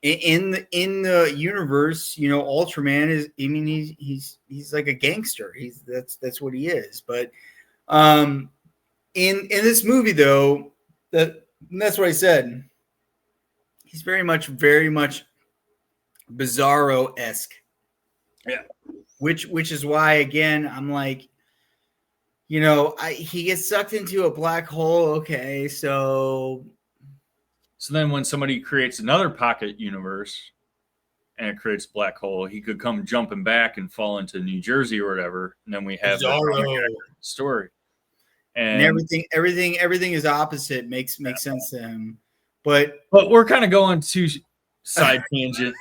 in the universe, Ultraman is. I mean, he's like a gangster. That's what he is. But in this movie though, that's what I said. He's very much Bizarro-esque. Yeah. Which is why, again, I'm like, he gets sucked into a black hole. Okay, so then when somebody creates another pocket universe and it creates a black hole, he could come jumping back and fall into New Jersey or whatever, and then we have the story. And everything is opposite. Makes sense to him. But we're kind of going to side tangent.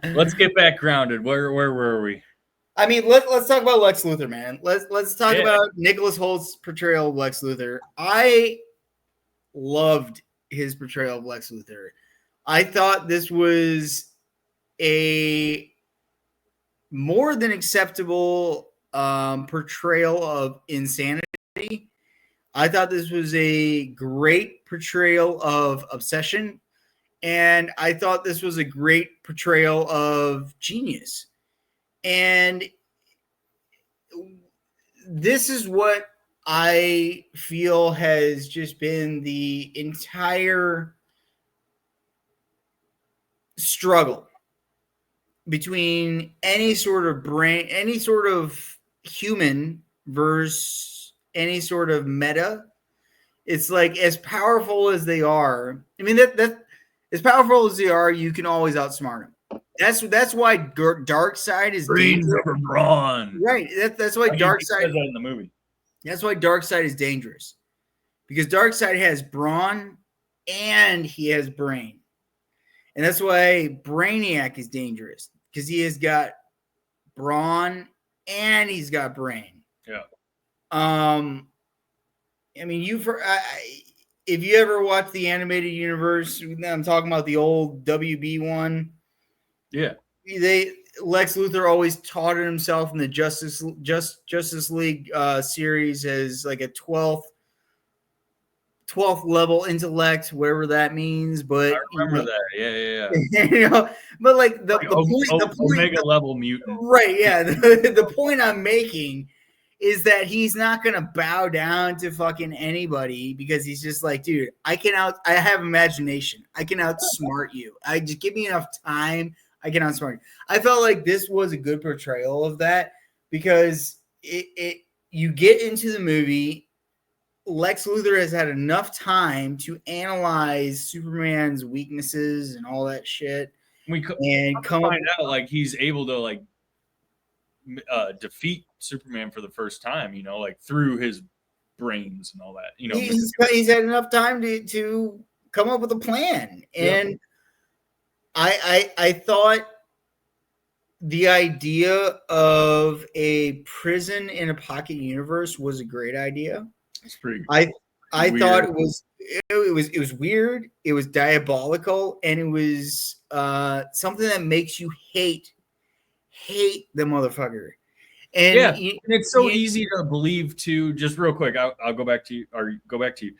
Let's get back grounded. Where were we? I mean, let's talk about Lex Luthor, man. Let's talk about Nicholas Holt's portrayal of Lex Luthor. I loved his portrayal of Lex Luthor. I thought this was a more than acceptable portrayal of insanity. I thought this was a great portrayal of obsession. And I thought this was a great portrayal of genius. And this is what I feel has just been the entire struggle between any sort of human versus any sort of meta. It's like, as powerful as they are, I mean, that as powerful as they are, you can always outsmart them. That's why Darkseid is brains over brawn. Right. That's why Darkseid in the movie. That's why Darkseid is dangerous, because Darkseid has brawn and he has brain, and that's why Brainiac is dangerous, because he has got brawn and he's got brain. Yeah. I mean, if you ever watch the animated universe, I'm talking about the old WB one. Yeah. Lex Luthor always touted himself in the Justice League series as like a 12th 12th level intellect, whatever that means. But I remember that. Yeah. you know, but like Like the point, Omega level mutant. right? Yeah, the point I'm making is that he's not gonna bow down to fucking anybody because he's just like, dude, I have imagination. I can outsmart you. I just give me enough time. I can outsmart you. I felt like this was a good portrayal of that because you get into the movie. Lex Luthor has had enough time to analyze Superman's weaknesses and all that shit, We and come up find out like he's able to like defeat Superman for the first time, you know, like through his brains and all that, you know. He's had enough time to come up with a plan, and Yep. I thought the idea of a prison in a pocket universe was a great idea. It's pretty. I weird. thought it was weird, it was diabolical, and it was something that makes you hate the motherfucker. And Yeah, and it's so easy to believe too. Just real quick, I'll go back to you, or go back to you.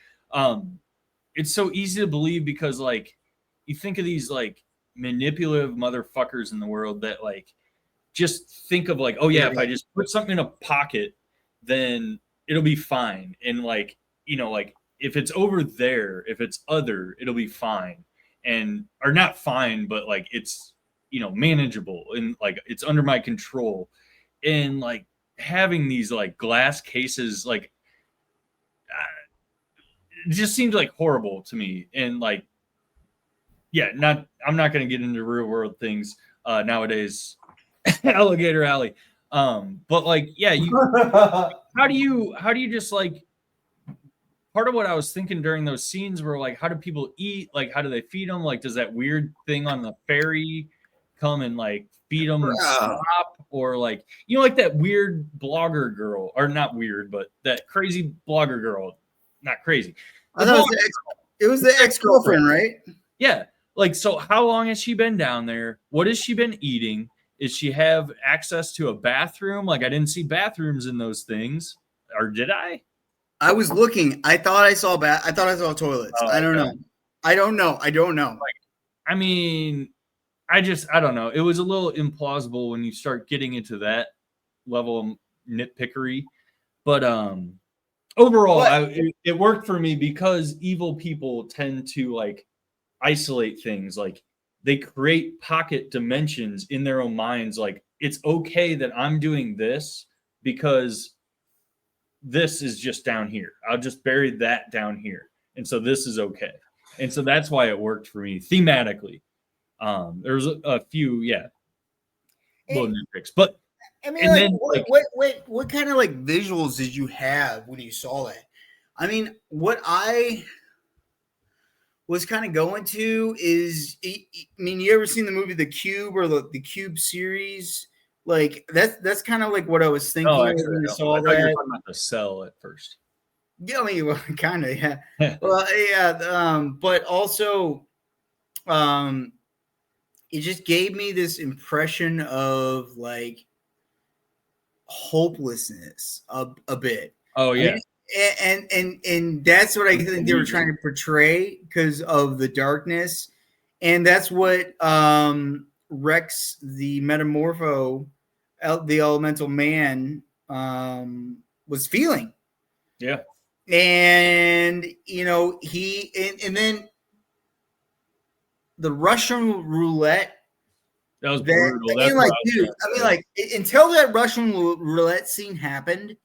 It's so easy to believe because like you think of these like manipulative motherfuckers in the world that like just think of like, oh yeah, if I just put something in a pocket, then it'll be fine. And like, you know, like if it's over there, if it's other, it'll be fine. And or not fine, but like it's, you know, manageable and like it's under my control. And like having these like glass cases, like it just seems like horrible to me. And like, yeah, I'm not going to get into real world things nowadays. Alligator Alley. But like, yeah, how do you just like, part of what I was thinking during those scenes were like, how do people eat? Like, how do they feed them? Like, does that weird thing on the ferry come and like feed them slop? Or like, you know, like that weird blogger girl, or not weird, but that crazy blogger girl, not crazy. I thought it was the ex-girlfriend, right? Yeah. Like, so how long has she been down there? What has she been eating? Is she have access to a bathroom? Like, I didn't see bathrooms in those things, or did I? I was looking. I thought I saw toilets. Oh, I don't okay. know. I don't know. Like, I mean, I don't know. It was a little implausible when you start getting into that level of nitpickery. But overall, it worked for me because evil people tend to like isolate things. Like they create pocket dimensions in their own minds. Like it's okay that I'm doing this because this is just down here. I'll just bury that down here. And so this is okay. And so that's why it worked for me thematically. There's a few, little nitpicks, but I mean, like, what kind of like visuals did you have when you saw that? I mean, what I was kind of going to is, I mean, you ever seen the movie The Cube or the Cube series? Like that's kind of like what I was thinking when you saw that. I thought you were talking about the Cell at first. Yeah, I mean, well, kind of, yeah. Well, yeah, but also, it just gave me this impression of like hopelessness a bit. Oh yeah. I mean, and that's what I think they were trying to portray because of the darkness, and that's what Rex, the Metamorpho, the Elemental Man, was feeling. Yeah. And you know and then the Russian roulette. That was brutal. I mean, like, dude, I mean, like, until that Russian roulette scene happened,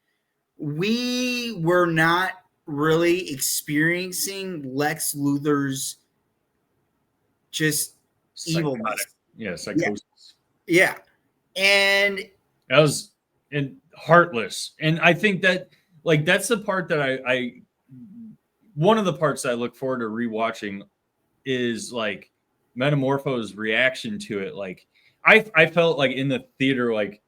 we were not really experiencing Lex Luthor's just evilness. Yeah, psychosis. Yeah. And that was heartless. And I think that like that's the part that I one of the parts that I look forward to rewatching is like Metamorpho's reaction to it. Like I felt like in the theater, like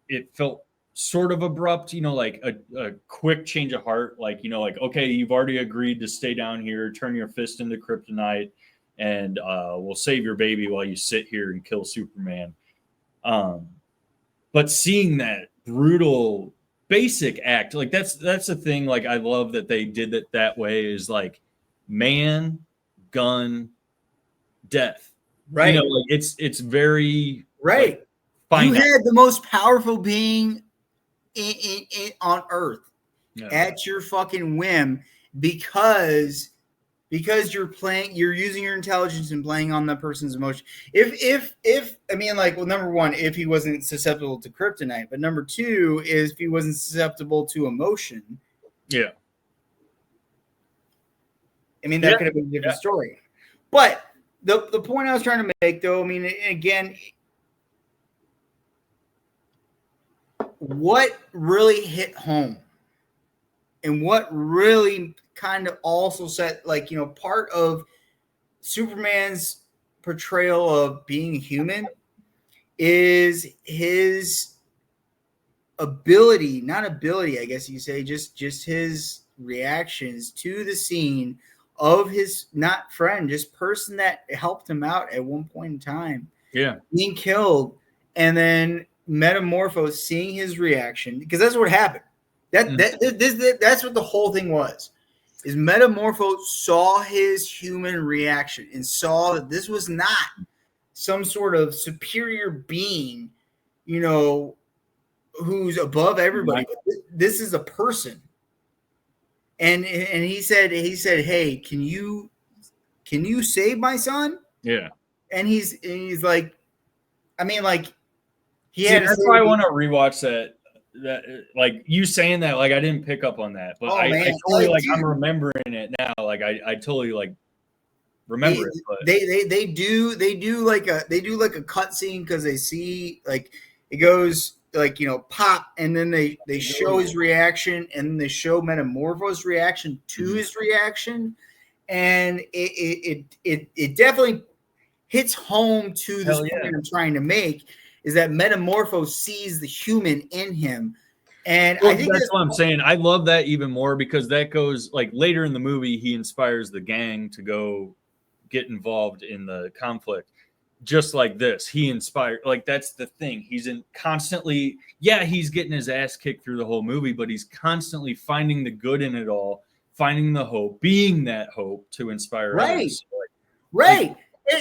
it felt sort of abrupt, you know, like a quick change of heart. Like, you know, like, okay, you've already agreed to stay down here, turn your fist into kryptonite, and we'll save your baby while you sit here and kill Superman. But seeing that brutal basic act. Like that's the thing. Like I love that they did it that way. Is like man, gun, death. You know, Right. like it's very like Right. You finite. had the most powerful being on Earth Yeah. at your fucking whim because you're using your intelligence and playing on that person's emotion. If I mean, like, well, number one, if he wasn't susceptible to kryptonite, but number two is if he wasn't susceptible to emotion. Yeah. I mean, that could have been a different story. But the point I was trying to make, though, I mean, again, what really hit home and what really kind of also set, like, you know, part of Superman's portrayal of being human is his ability, not ability, I guess you say, just his reactions to the scene of his not friend, just person that helped him out at one point in time. Yeah. Being killed, and then Metamorpho seeing his reaction, because that's what happened. That's what the whole thing was. Is Metamorpho saw his human reaction and saw that this was not some sort of superior being, you know, who's above everybody. But this is a person. And he said, hey, can you save my son? Yeah. And he's like, I mean, like, he See, had to that's say, why I want to rewatch that. That like you saying that, like I didn't pick up on that, but I totally like I'm remembering it now. Like I totally like remember it. But they do like a cut scene because they see, like, it goes like, you know, pop, and then they show his reaction, and then they show Metamorpho's reaction to his reaction, and it definitely hits home to this point I'm trying to make, is that Metamorpho sees the human in him. And I think that's what I'm saying. I love that even more because that goes like later in the movie, he inspires the gang to go get involved in the conflict. Just like this, he inspired, like that's the thing. He's in constantly, he's getting his ass kicked through the whole movie, but he's constantly finding the good in it all, finding the hope, being that hope to inspire others. Right.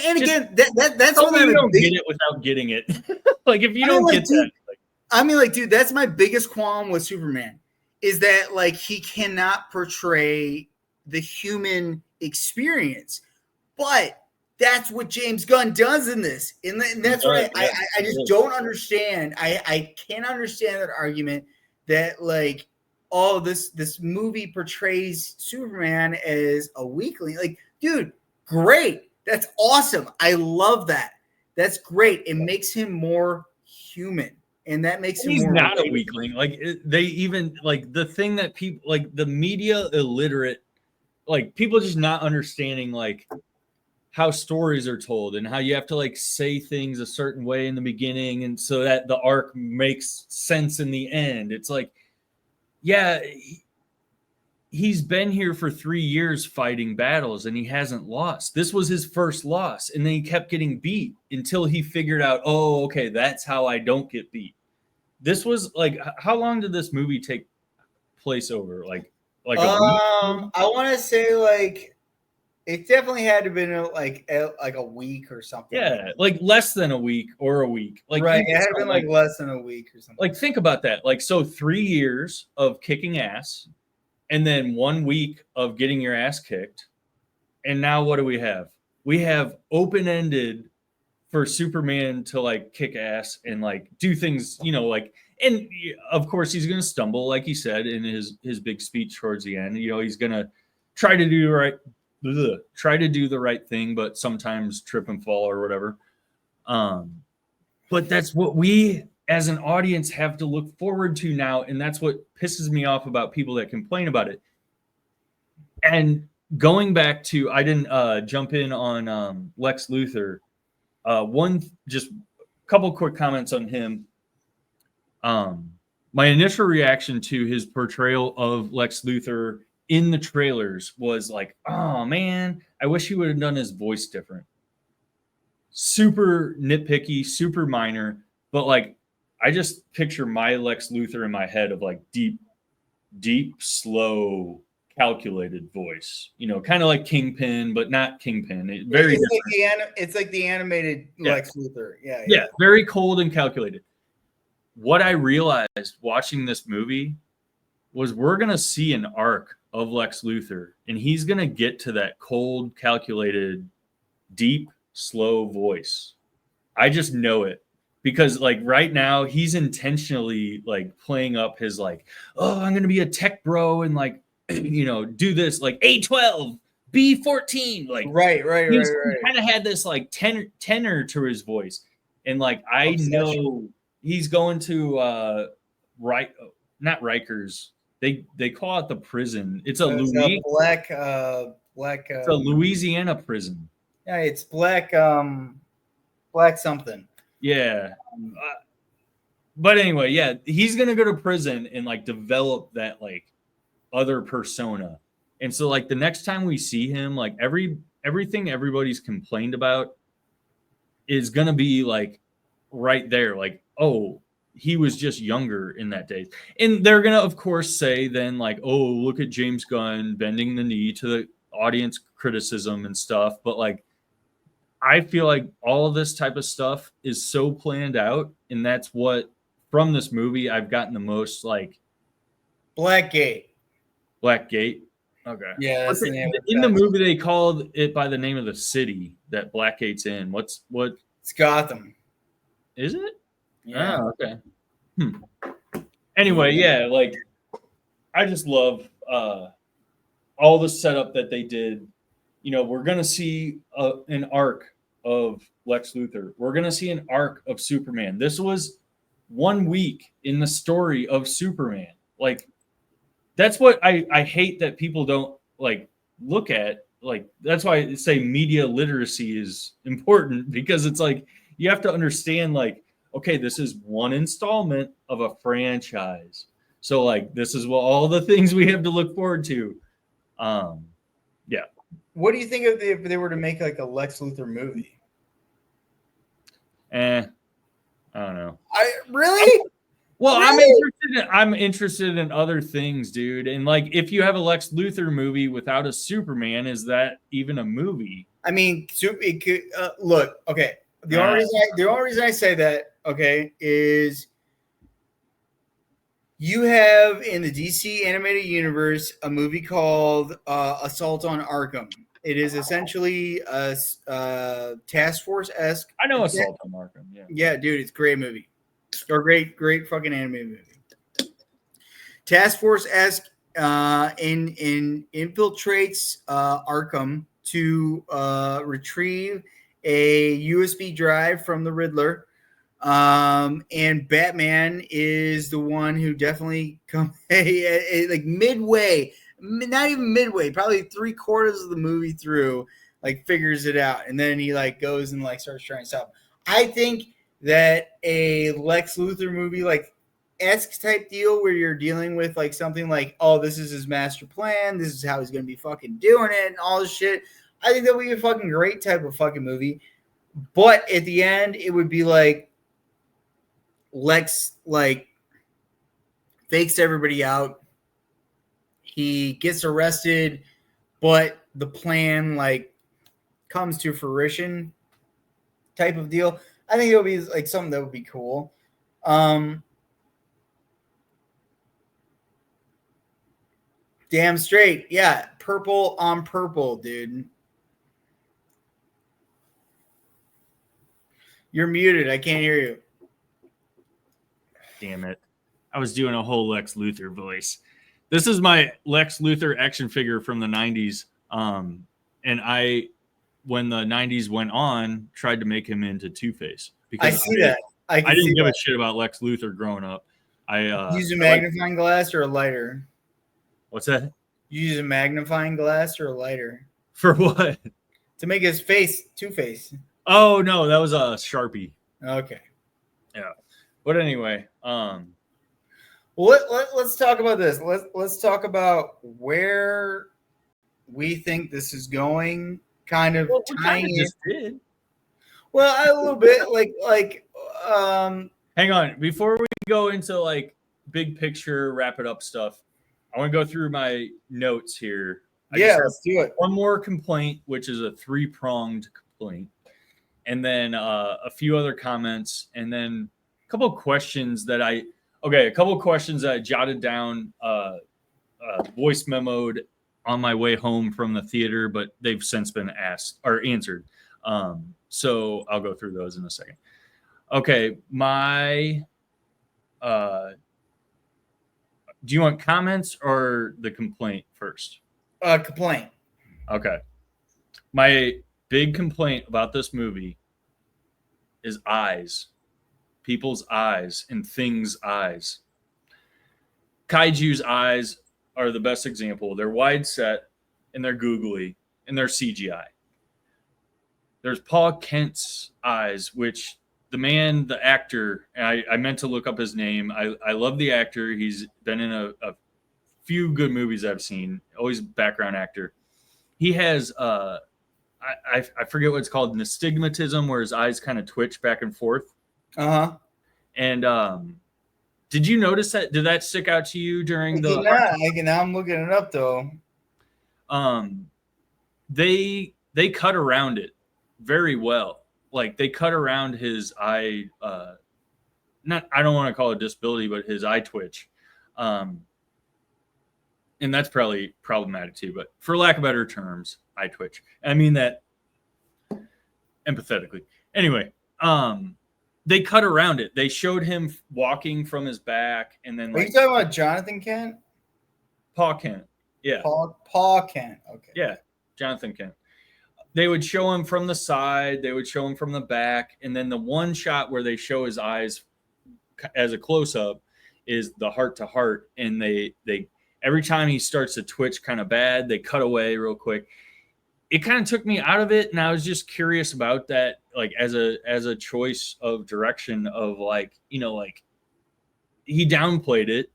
And again, that's what you don't get it without getting it. Like if you don't get that, like, I mean, like, dude, that's my biggest qualm with Superman, is that, like, he cannot portray the human experience, but that's what James Gunn does in this, and that's what I just don't understand. I can't understand that argument that, like, oh, this movie portrays Superman as a weakling. Like, dude, great. That's awesome. I love that. That's great. It makes him more human, and that makes him he's more not a weakling. Like they even like the thing that people like the media illiterate, like people just not understanding like how stories are told and how you have to like say things a certain way in the beginning and so that the arc makes sense in the end. It's like, he's been here for 3 years fighting battles and he hasn't lost. This was his first loss, and then he kept getting beat until he figured out, oh, okay, that's how I don't get beat. This was like, how long did this movie take place over? Like a week? I want to say, like, it definitely had to have been like a week or something. Yeah, like less than a week or a week. Like right, it had to been like less than a week or something. Like think about that. Like so 3 years of kicking ass, and then 1 week of getting your ass kicked. And now what do we have? We have open-ended for Superman to like kick ass and like do things, you know, like, and of course he's going to stumble, like he said in his big speech towards the end. You know, he's going to try to do the right thing, but sometimes trip and fall or whatever. But that's what we as an audience have to look forward to now, and that's what pisses me off about people that complain about it. And going back to, I didn't jump in on Lex Luthor. Just a couple quick comments on him. My initial reaction to his portrayal of Lex Luthor in the trailers was like, oh man, I wish he would have done his voice different. Super nitpicky, super minor, but like I just picture my Lex Luthor in my head of like deep, slow, calculated voice. You know, kind of like Kingpin, but not Kingpin. Very different. It's like the animated Lex Luthor. Yeah, very cold and calculated. What I realized watching this movie was we're gonna see an arc of Lex Luthor, and he's gonna get to that cold, calculated, deep, slow voice. I just know it because like right now he's intentionally like playing up his like, oh, I'm gonna be a tech bro and like do this like A12 B14 like right. He kind of had this like tenor to his voice, and like I know he's going to right not Rikers. They call it the prison. It's a black it's a Louisiana prison. Yeah, it's black something. Yeah. But anyway, yeah, he's gonna go to prison and like develop that like other persona. And so like the next time we see him, like everything everybody's complained about is gonna be like right there, like, oh, he was just younger in that day. And they're gonna of course say then like, oh, look at James Gunn bending the knee to the audience criticism and stuff. But like I feel like all of this type of stuff is so planned out, and that's what from this movie I've gotten the most like Blackgate. Okay. Yeah, that's the name in the movie they called it by the name of the city that Blackgate's in. What? It's Gotham. Is it? Yeah. Oh, okay. Anyway, yeah, like I just love all the setup that they did. You know, we're gonna see an arc of Lex Luthor. We're gonna see an arc of Superman. This was 1 week in the story of Superman. Like that's what I hate that people don't like look at. Like that's why I say media literacy is important, because it's like you have to understand like, okay, this is one installment of a franchise. So like this is what all the things we have to look forward to. Yeah. What do you think if they were to make like a Lex Luthor movie? I don't know. Really? Well, I'm interested in other things, dude. And like, if you have a Lex Luthor movie without a Superman, is that even a movie? I mean, it could, look, okay. The only reason I say that, okay, is you have in the DC animated universe a movie called Assault on Arkham. It is essentially a Task Force-esque. I know Assault on Arkham. Yeah. Yeah, dude, it's a great movie. Or great fucking animated movie. Task Force-esque infiltrates Arkham to retrieve a USB drive from the Riddler. And Batman is the one who definitely like midway, not even midway, probably 3/4 of the movie through, like figures it out, and then he like goes and like starts trying to stop. I think that a Lex Luthor movie like esque type deal where you're dealing with like something like, oh, this is his master plan, this is how he's gonna be fucking doing it, and all this shit. I think that would be a fucking great type of fucking movie. But at the end, it would be like Lex like fakes everybody out. He gets arrested, but the plan like comes to fruition type of deal. I think it would be like something that would be cool. Damn straight. Yeah, purple on purple, dude. You're muted. I can't hear you. Damn it. I was doing a whole Lex Luthor voice. This is my Lex Luthor action figure from the 90s. And I, when the 90s went on, tried to make him into Two-Face. I see that. I didn't give a shit about Lex Luthor growing up. Use a magnifying glass or a lighter? What's that? You use a magnifying glass or a lighter? For what? To make his face Two-Face. Oh, no, that was a Sharpie. Okay. Yeah. But anyway, well, let's talk about this. Let's talk about where we think this is going. Kind of tying it. Did. Well, a little bit like Hang on. Before we go into like big picture, wrap it up stuff, I want to go through my notes here. I just have let's do it. one more complaint, which is a 3-pronged complaint, and then a few other comments, and then a couple of questions that I jotted down, voice memoed on my way home from the theater, but they've since been asked or answered. So I'll go through those in a second. Okay, my do you want comments or the complaint first? Complaint. Okay. My big complaint about this movie is eyes. People's eyes and things' eyes. Kaiju's eyes are the best example. They're wide set and they're googly and they're CGI. There's Paul Kent's eyes, which the actor, I meant to look up his name. I love the actor. He's been in a few good movies I've seen, always background actor. He has, I forget what it's called, nystagmatism, where his eyes kind of twitch back and forth. Uh-huh. And did you notice that? Did that stick out to you during the? Now I'm looking it up though. They cut around it very well. Like they cut around his eye. I don't want to call it disability, but his eye twitch. And that's probably problematic too. But for lack of better terms, eye twitch. I mean that empathetically. Anyway, they cut around it. They showed him walking from his back, and then Are you talking about Jonathan Kent? Paul Kent. Yeah. Paul Kent. Okay. Yeah, Jonathan Kent. They would show him from the side. They would show him from the back, and then the one shot where they show his eyes as a close up is the heart to heart, and they every time he starts to twitch kind of bad, they cut away real quick. It kind of took me out of it, and I was just curious about that, like as a choice of direction of like, like he downplayed it,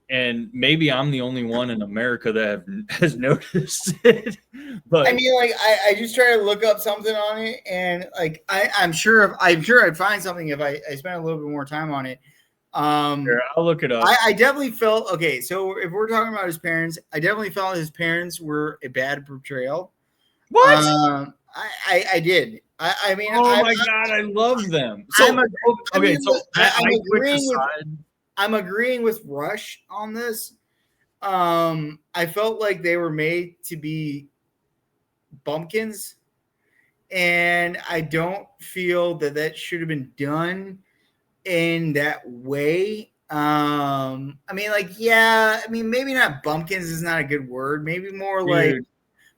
and maybe I'm the only one in America that has noticed it. But I mean, like I just try to look up something on it, and like I'm sure I'd find something if I spent a little bit more time on it. Here, I'll look it up. I definitely felt okay. So if we're talking about his parents, I definitely felt his parents were a bad portrayal. What? I did. I mean, oh my god, I love them. So I'm agreeing with Rush on this. I felt like they were made to be bumpkins, and I don't feel that should have been done in that way. I mean, like, yeah, I mean, maybe not bumpkins is not a good word. Maybe more like,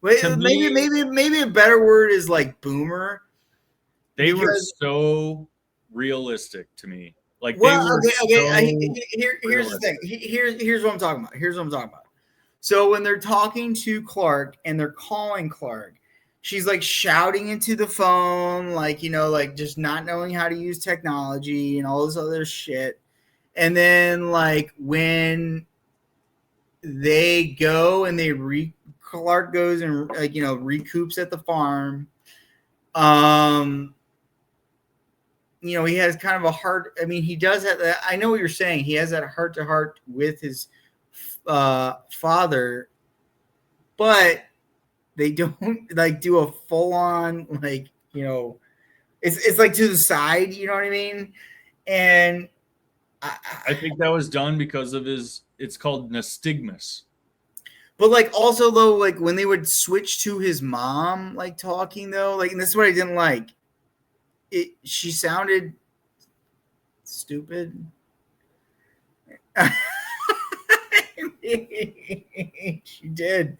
maybe a better word is like boomer. They were so realistic to me. Like, well, here's the thing. Here's what I'm talking about. So when they're talking to Clark and they're calling Clark, she's like shouting into the phone, like, like just not knowing how to use technology and all this other shit. And then like when they go and Clark goes and like, recoups at the farm, he has kind of a heart. I mean, he does have that. I know what you're saying. He has that heart to heart with his father, but they don't like do a full on, like, it's like to the side, you know what I mean? And I think that was done because of it's called nystagmus. But like also though, like when they would switch to his mom, like talking though, like, and this is what I didn't like. She sounded stupid. She did.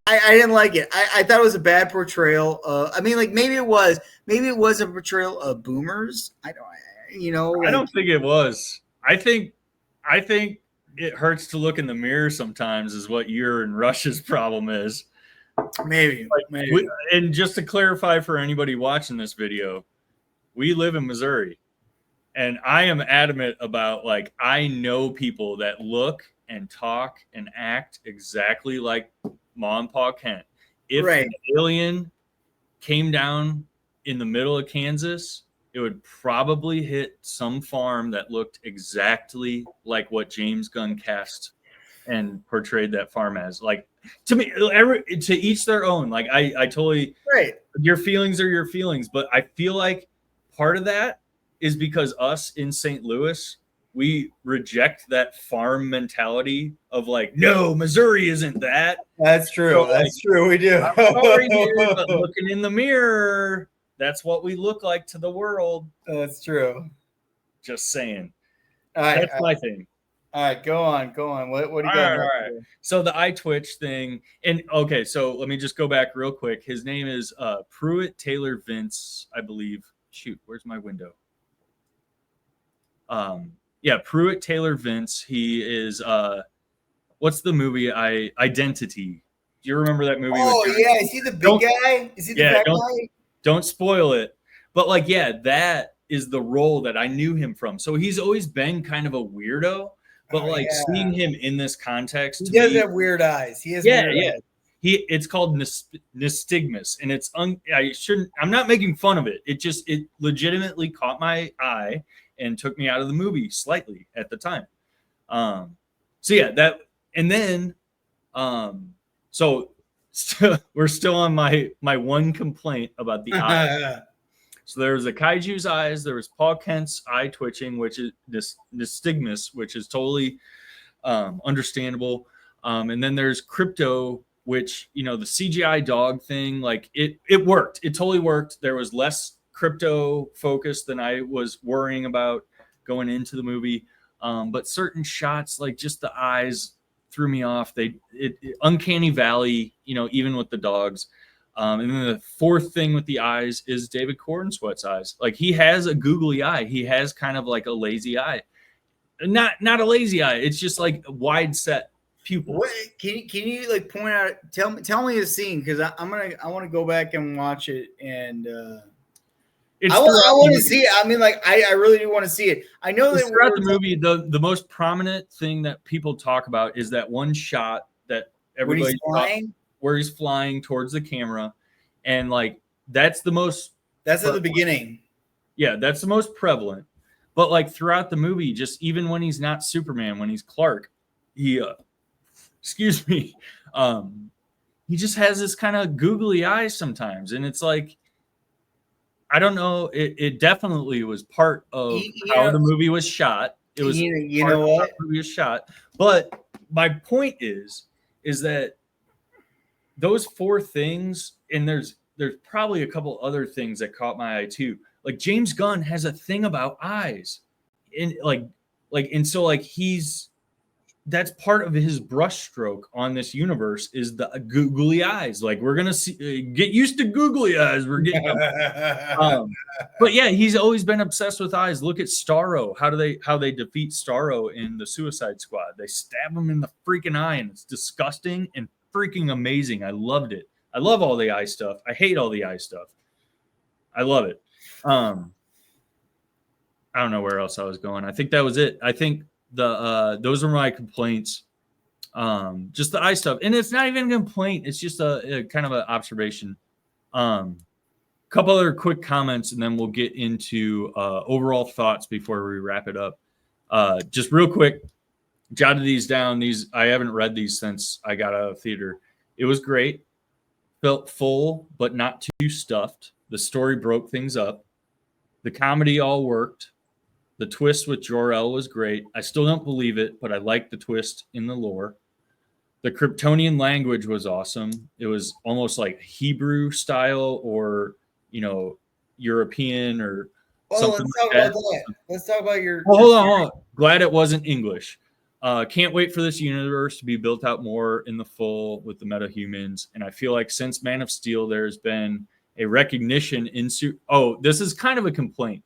I didn't like it. I thought it was a bad portrayal. I mean, like maybe it was a portrayal of boomers. I don't think it was. I think it hurts to look in the mirror sometimes is what your and Rush's problem is. Maybe. And just to clarify for anybody watching this video, we live in Missouri, and I am adamant about, like, I know people that look and talk and act exactly like Ma and Pa Kent. If an alien came down in the middle of Kansas, it would probably hit some farm that looked exactly like what James Gunn cast and portrayed that farm as. Like, to me, to each their own. Like, I totally, Right. your feelings are your feelings, but I feel like part of that is because us in St. Louis, we reject that farm mentality of like, no, Missouri isn't that. That's true. So, like, That's true. We do. I'm sorry, dude, but looking in the mirror, that's what we look like to the world. That's true. Just saying. All right. That's my thing. All right. Go on. Go on. What do you All got? right, all right. So the eye twitch thing, and okay, so let me just go back real quick. His name is Pruitt Taylor Vince, I believe. Shoot, where's my window? Yeah, Pruitt Taylor Vince. He is what's the movie? Identity. Do you remember that movie? Oh yeah, is he the big guy? Is he the fat guy? Don't spoil it. But like, yeah, that is the role that I knew him from. So he's always been kind of a weirdo. But seeing him in this context, he does have weird eyes. He has weird eyes. It's called nystagmus, and I'm not making fun of it. It legitimately caught my eye and took me out of the movie slightly at the time. So yeah, that, and then so we're still on my one complaint about the eye. So there was the kaiju's eyes, there was Paul Kent's eye twitching, which is nystagmus, which is totally understandable. And then there's crypto, which, the CGI dog thing, like it worked. It totally worked. There was less crypto focus than I was worrying about going into the movie. But certain shots, like just the eyes, threw me off. Uncanny Valley, even with the dogs. And then the fourth thing with the eyes is David Cornsweat's eyes. Like, he has a googly eye. He has kind of like a lazy eye. Not a lazy eye. It's just like wide set pupils. What, can you like point out? Tell me a scene, because I want to go back and watch it, and I want to see it. I mean, like I really do want to see it. I know that throughout the movie, the most prominent thing that people talk about is that one shot that everybody's flying. Where he's flying towards the camera, and like that's the most. That's at the beginning. Yeah, that's the most prevalent. But like throughout the movie, just even when he's not Superman, when he's Clark, he excuse me, he just has this kind of googly eye sometimes, and it's like, I don't know. It definitely was part of how the movie was shot. It was you know what the movie was shot. But my point is that those four things, and there's probably a couple other things that caught my eye too. Like, James Gunn has a thing about eyes, and and so like that's part of his brushstroke on this universe is the googly eyes. Like, we're gonna get used to googly eyes. We're getting but yeah, he's always been obsessed with eyes. Look at Starro. How they defeat Starro in the Suicide Squad. They stab him in the freaking eye, and it's disgusting and freaking amazing. I loved it. I love all the eye stuff. I hate all the eye stuff. I love it. I don't know where else I was going. I think that was it. I think those are my complaints. Just the eye stuff, and it's not even a complaint. It's just a kind of an observation. Couple other quick comments, and then we'll get into overall thoughts before we wrap it up. Just real quick. Jotted these down. I haven't read these since I got out of theater. It was great. Felt full, but not too stuffed. The story broke things up. The comedy all worked. The twist with Jor-El was great. I still don't believe it, but I liked the twist in the lore. The Kryptonian language was awesome. It was almost like Hebrew style, or European, or something like that. Let's talk about your. Hold on. Glad it wasn't English. Can't wait for this universe to be built out more in the full with the metahumans. And I feel like since Man of Steel, there's been a recognition this is kind of a complaint.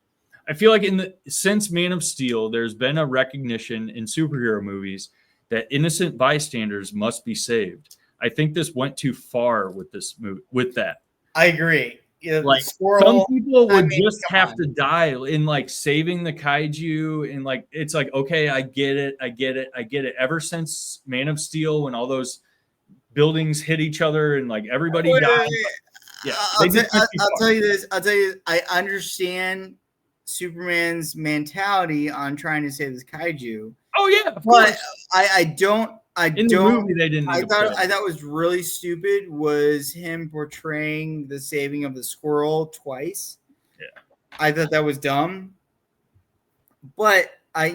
I feel like since Man of Steel, there's been a recognition in superhero movies that innocent bystanders must be saved. I think this went too far with this movie, with that. I agree. Yeah, like, some people would just have to die in like saving the kaiju, and like it's like, okay, I get it. Ever since Man of Steel, when all those buildings hit each other and like everybody died, Yeah, I'll tell you this. I understand Superman's mentality on trying to save this kaiju. Oh yeah, of but course. I don't. In the movie, they didn't need to play. I thought was really stupid was him portraying the saving of the squirrel twice. Yeah, I thought that was dumb. But I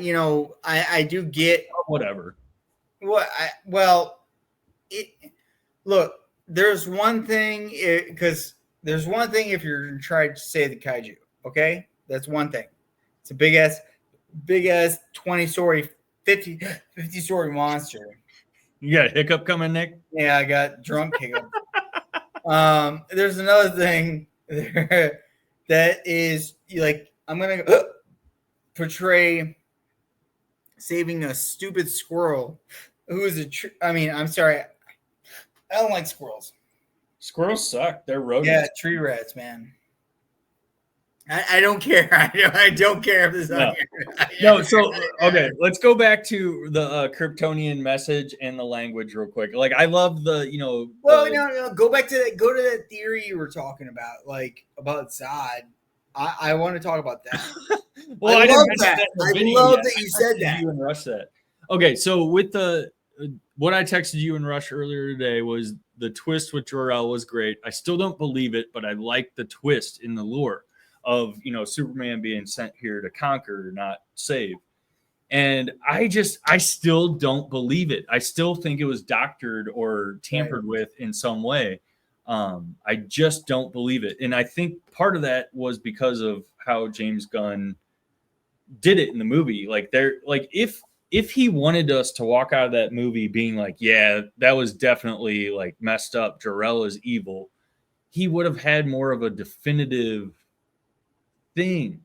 do get whatever. Look, there's one thing because there's one thing if you're trying to save the kaiju. Okay, that's one thing. It's a big ass 20-story, 50-story monster. You got a hiccup coming, Nick? Yeah, I got drunk hiccup. There's another thing there that is like I'm gonna portray saving a stupid squirrel who is I'm sorry, I don't like squirrels. Squirrels suck. They're rodents. Yeah, tree rats, man. I don't care. I don't care if this. No. So okay, let's go back to the Kryptonian message and the language real quick. Like I love the Well, no. Go back to that. Go to that theory you were talking about, like about Zod. I want to talk about that. Well, I love that. I love that you said that. You and Rush that. Okay, so with what I texted you and Rush earlier today was the twist with Jor-El was great. I still don't believe it, but I like the twist in the lore of Superman being sent here to conquer, not save. And I still don't believe it. I still think it was doctored or tampered with in some way. I just don't believe it. And I think part of that was because of how James Gunn did it in the movie. Like if he wanted us to walk out of that movie being like, yeah, that was definitely like messed up, Jor-El is evil, he would have had more of a definitive thing.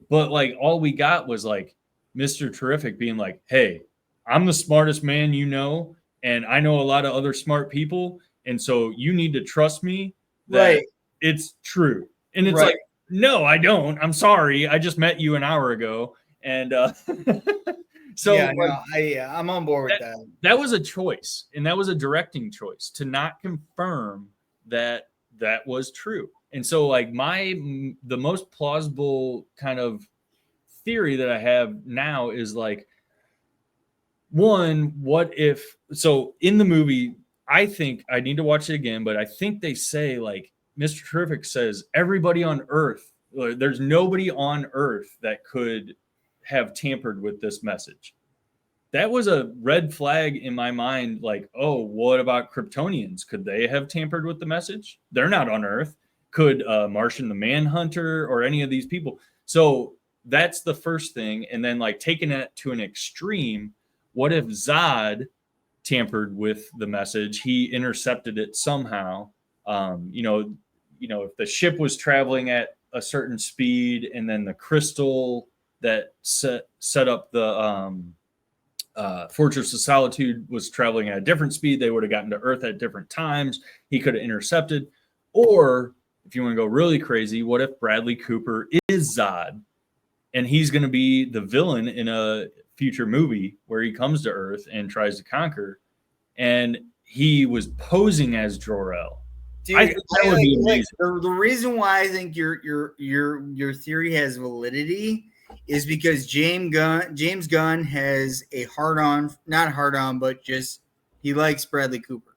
But like all we got was like Mr. Terrific being like, hey, I'm the smartest man and I know a lot of other smart people, and so you need to trust me that it's true. And it's like, no, I don't. I'm sorry. I just met you an hour ago. And so yeah, I'm on board with that. That was a choice, and that was a directing choice to not confirm that was true. And so like the most plausible kind of theory that I have now is like, one, what if, so in the movie, I think I need to watch it again, but I think they say like Mr. Terrific says everybody on Earth, there's nobody on Earth that could have tampered with this message. That was a red flag in my mind. Like, oh, what about Kryptonians? Could they have tampered with the message? They're not on Earth. Could Martian the Manhunter or any of these people? So that's the first thing. And then like taking it to an extreme, what if Zod tampered with the message? He intercepted it somehow. If the ship was traveling at a certain speed, and then the crystal that set up the Fortress of Solitude was traveling at a different speed, they would have gotten to Earth at different times. He could have intercepted. Or if you want to go really crazy, what if Bradley Cooper is Zod, and he's going to be the villain in a future movie where he comes to Earth and tries to conquer, and he was posing as Jor-El? Dude, I think that would be amazing. The reason why I think your theory has validity is because James Gunn has a not hard on, but just he likes Bradley Cooper.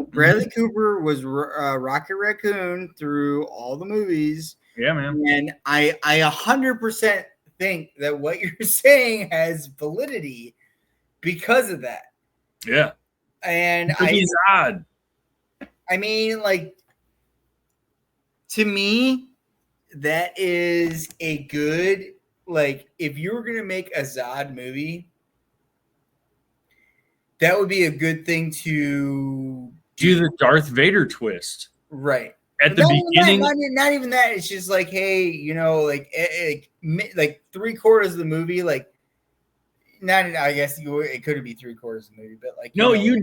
Bradley Cooper was Rocket Raccoon through all the movies. Yeah, man. And I 100% think that what you're saying has validity because of that. Yeah. And he's odd. I mean, like, to me, that is a good, like, if you were going to make a Zod movie, that would be a good thing to do the Darth Vader twist. Right. At the beginning. Not even that. It's just like, hey, like 3/4 of the movie, like, not, I guess it could be 3/4 of the movie, but like, you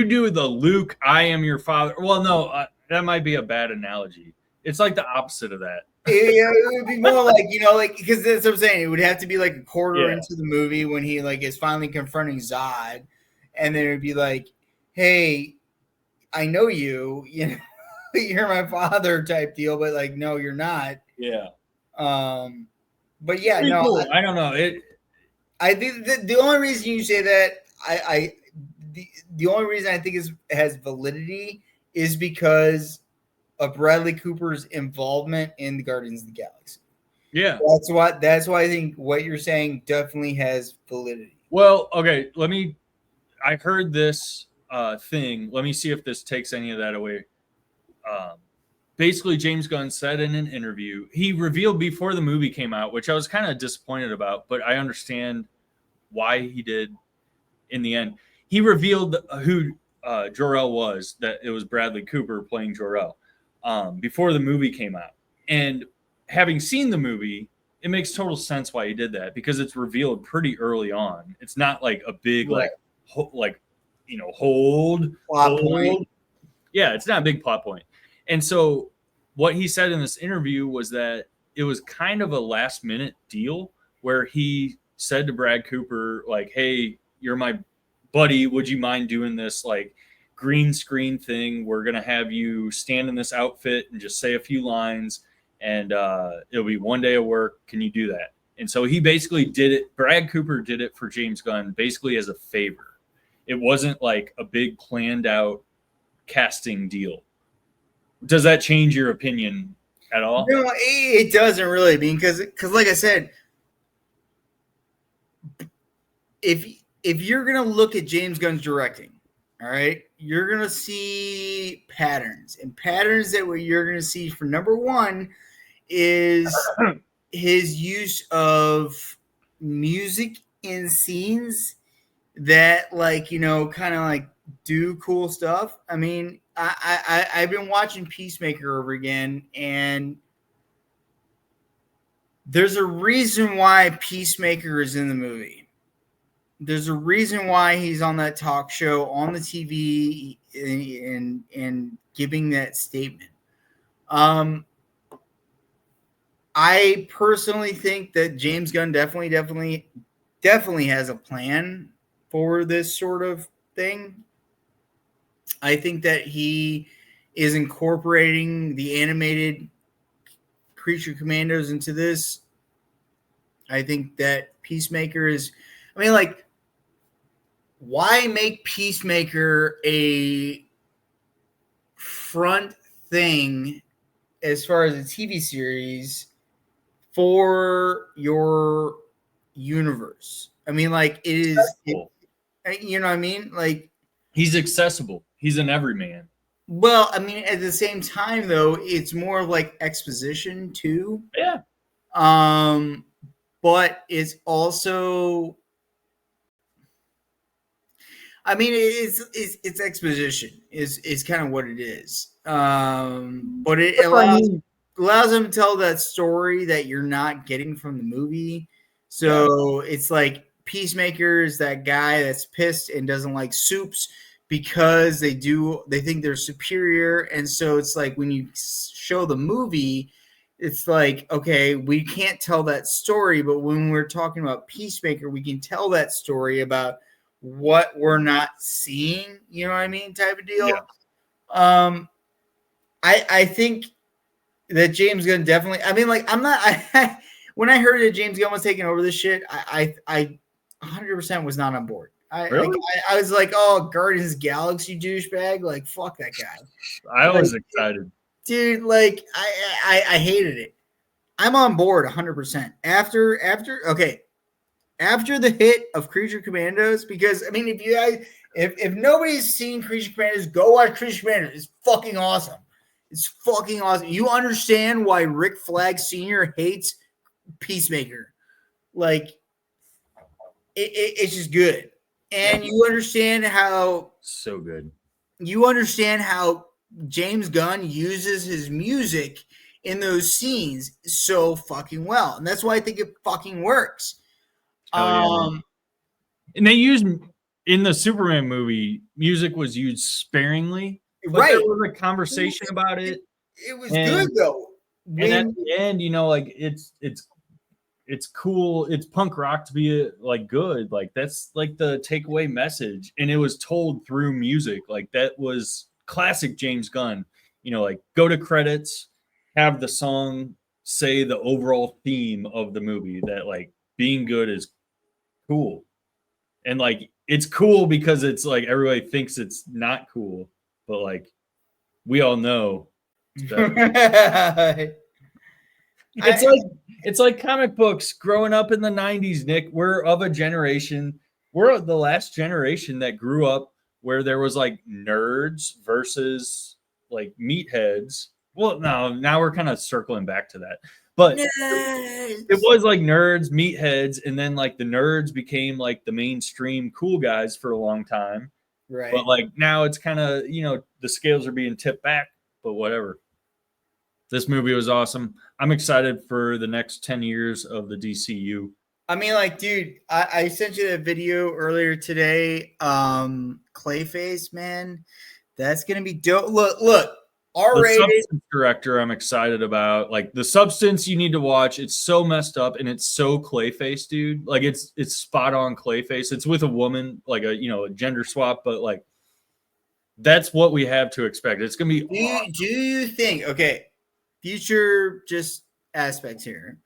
do the Luke, I am your father. Well, no, that might be a bad analogy. It's like the opposite of that. It would be more like, because that's what I'm saying. It would have to be like a quarter into the movie when he like is finally confronting Zod, and then it would be like, hey, I know you, you're my father type deal, but like, no, you're not. Yeah. But yeah, Pretty no, cool. I don't know. I think the only reason you say that, the only reason I think has validity is because of Bradley Cooper's involvement in the Guardians of the Galaxy. Yeah. That's why I think what you're saying definitely has validity. Well, okay, I heard this thing. Let me see if this takes any of that away. Basically, James Gunn said in an interview, he revealed before the movie came out, which I was kind of disappointed about, but I understand why he did in the end. He revealed who Jor-El was, that it was Bradley Cooper playing Jor-El before the movie came out. And having seen the movie, it makes total sense why he did that, because it's revealed pretty early on. It's not like a big Right. hold Plot point. Yeah, it's not a big plot point. And so what he said in this interview was that it was kind of a last minute deal where he said to Brad Cooper, like, hey, you're my buddy, would you mind doing this like green screen thing? We're gonna have you stand in this outfit and just say a few lines, and it'll be one day of work. Can you do that? And so he basically did it. Brad Cooper did it for James Gunn basically as a favor. It wasn't like a big planned out casting deal. Does that change your opinion at all? No, it doesn't really, because like I said, if you're gonna look at James Gunn's directing, all right, you're gonna see patterns, and patterns that what you're gonna see for number one is his use of music in scenes that, like, kind of like do cool stuff. I mean, I've been watching Peacemaker over again, and there's a reason why Peacemaker is in the movie. There's a reason why he's on that talk show on the TV and giving that statement. I personally think that James Gunn definitely has a plan for this sort of thing. I think that he is incorporating the animated Creature Commandos into this. I think that Peacemaker is, I mean, like, why make Peacemaker a front thing as far as a TV series for your universe? I mean, like, it is, you know what I mean? Like, he's accessible. He's an everyman. Well, I mean, at the same time, though, it's more like exposition too. Yeah. But it's also, I mean, it's exposition is kind of what it is. But it allows them to tell that story that you're not getting from the movie. So it's like Peacemaker is that guy that's pissed and doesn't like soups because they think they're superior. And so it's like when you show the movie, it's like, okay, we can't tell that story, but when we're talking about Peacemaker, we can tell that story about what we're not seeing, you know what I mean, type of deal. Yeah. I think that James Gunn definitely, I mean, like, when I heard that James Gunn was taking over this shit, I 100% was not on board. Really? I was like, oh, Guardians Galaxy douchebag, like, fuck that guy. I was excited, dude. Like, I hated it. I'm on board 100%. After the hit of Creature Commandos, because I mean, if nobody's seen Creature Commandos, go watch Creature Commandos. It's fucking awesome. It's fucking awesome. You understand why Rick Flag Sr. hates Peacemaker. Like, it's just good. And you understand how so good. You understand how James Gunn uses his music in those scenes so fucking well. And that's why I think it fucking works. And they used, in the Superman movie, music was used sparingly. But there was a conversation about it. It was good though. And at the end, like, it's cool. It's punk rock to be like good. Like, that's like the takeaway message. And it was told through music. Like, that was classic James Gunn. like go to credits, have the song say the overall theme of the movie, that like being good is cool. And like it's cool because it's like everybody thinks it's not cool, but like we all know it's better. It's like comic books growing up in the 90s, Nick. We're of a generation. We're the last generation that grew up where there was like nerds versus like meatheads. Well, no, now we're kind of circling back to that. But it was like nerds, meatheads, and then like the nerds became like the mainstream cool guys for a long time. Right. But like now it's kind of, the scales are being tipped back, but whatever. This movie was awesome. I'm excited for the next 10 years of the DCU. I mean, like, dude, I sent you that video earlier today. Clayface, man, that's gonna be dope. Look, R-rated. The Substance director, I'm excited about. Like the Substance, you need to watch. It's so messed up and it's so Clayface, dude. Like it's spot on Clayface. It's with a woman, like a gender swap, but like that's what we have to expect. It's gonna be. Do you think? Okay, future just aspects here.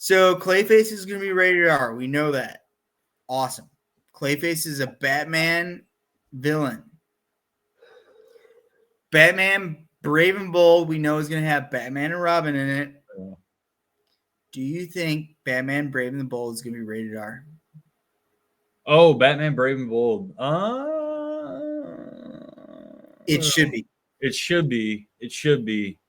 So Clayface is going to be rated R. We know that. Awesome. Clayface is a Batman villain. Batman Brave and Bold, we know is going to have Batman and Robin in it. Do you think Batman Brave and the Bold is going to be rated R? Oh, Batman Brave and Bold. It should be. It should be. It should be.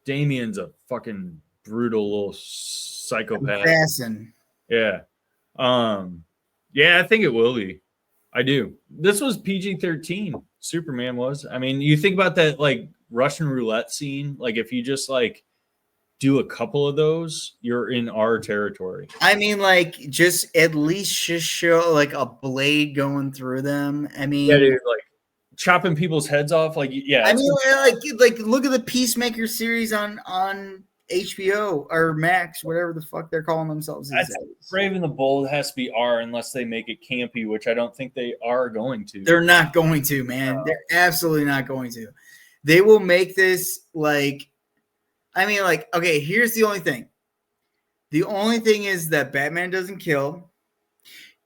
Damien's a fucking brutal little psychopath. Assassin. Yeah. Yeah, I think it will be. I do. This was PG-13. Superman was. I mean, you think about that like Russian roulette scene. Like if you just like do a couple of those, you're in our territory. I mean, like just at least just show like a blade going through them. I mean, yeah, dude, like chopping people's heads off. Like, yeah. I mean, like look at the Peacemaker series on HBO or Max, whatever the fuck they're calling themselves these days. Brave and the Bold has to be R unless they make it campy, which I don't think they are going to. They're not going to, man. They're absolutely not going to. They will make this like, I mean, like, okay, here's the only thing. The only thing is that Batman doesn't kill.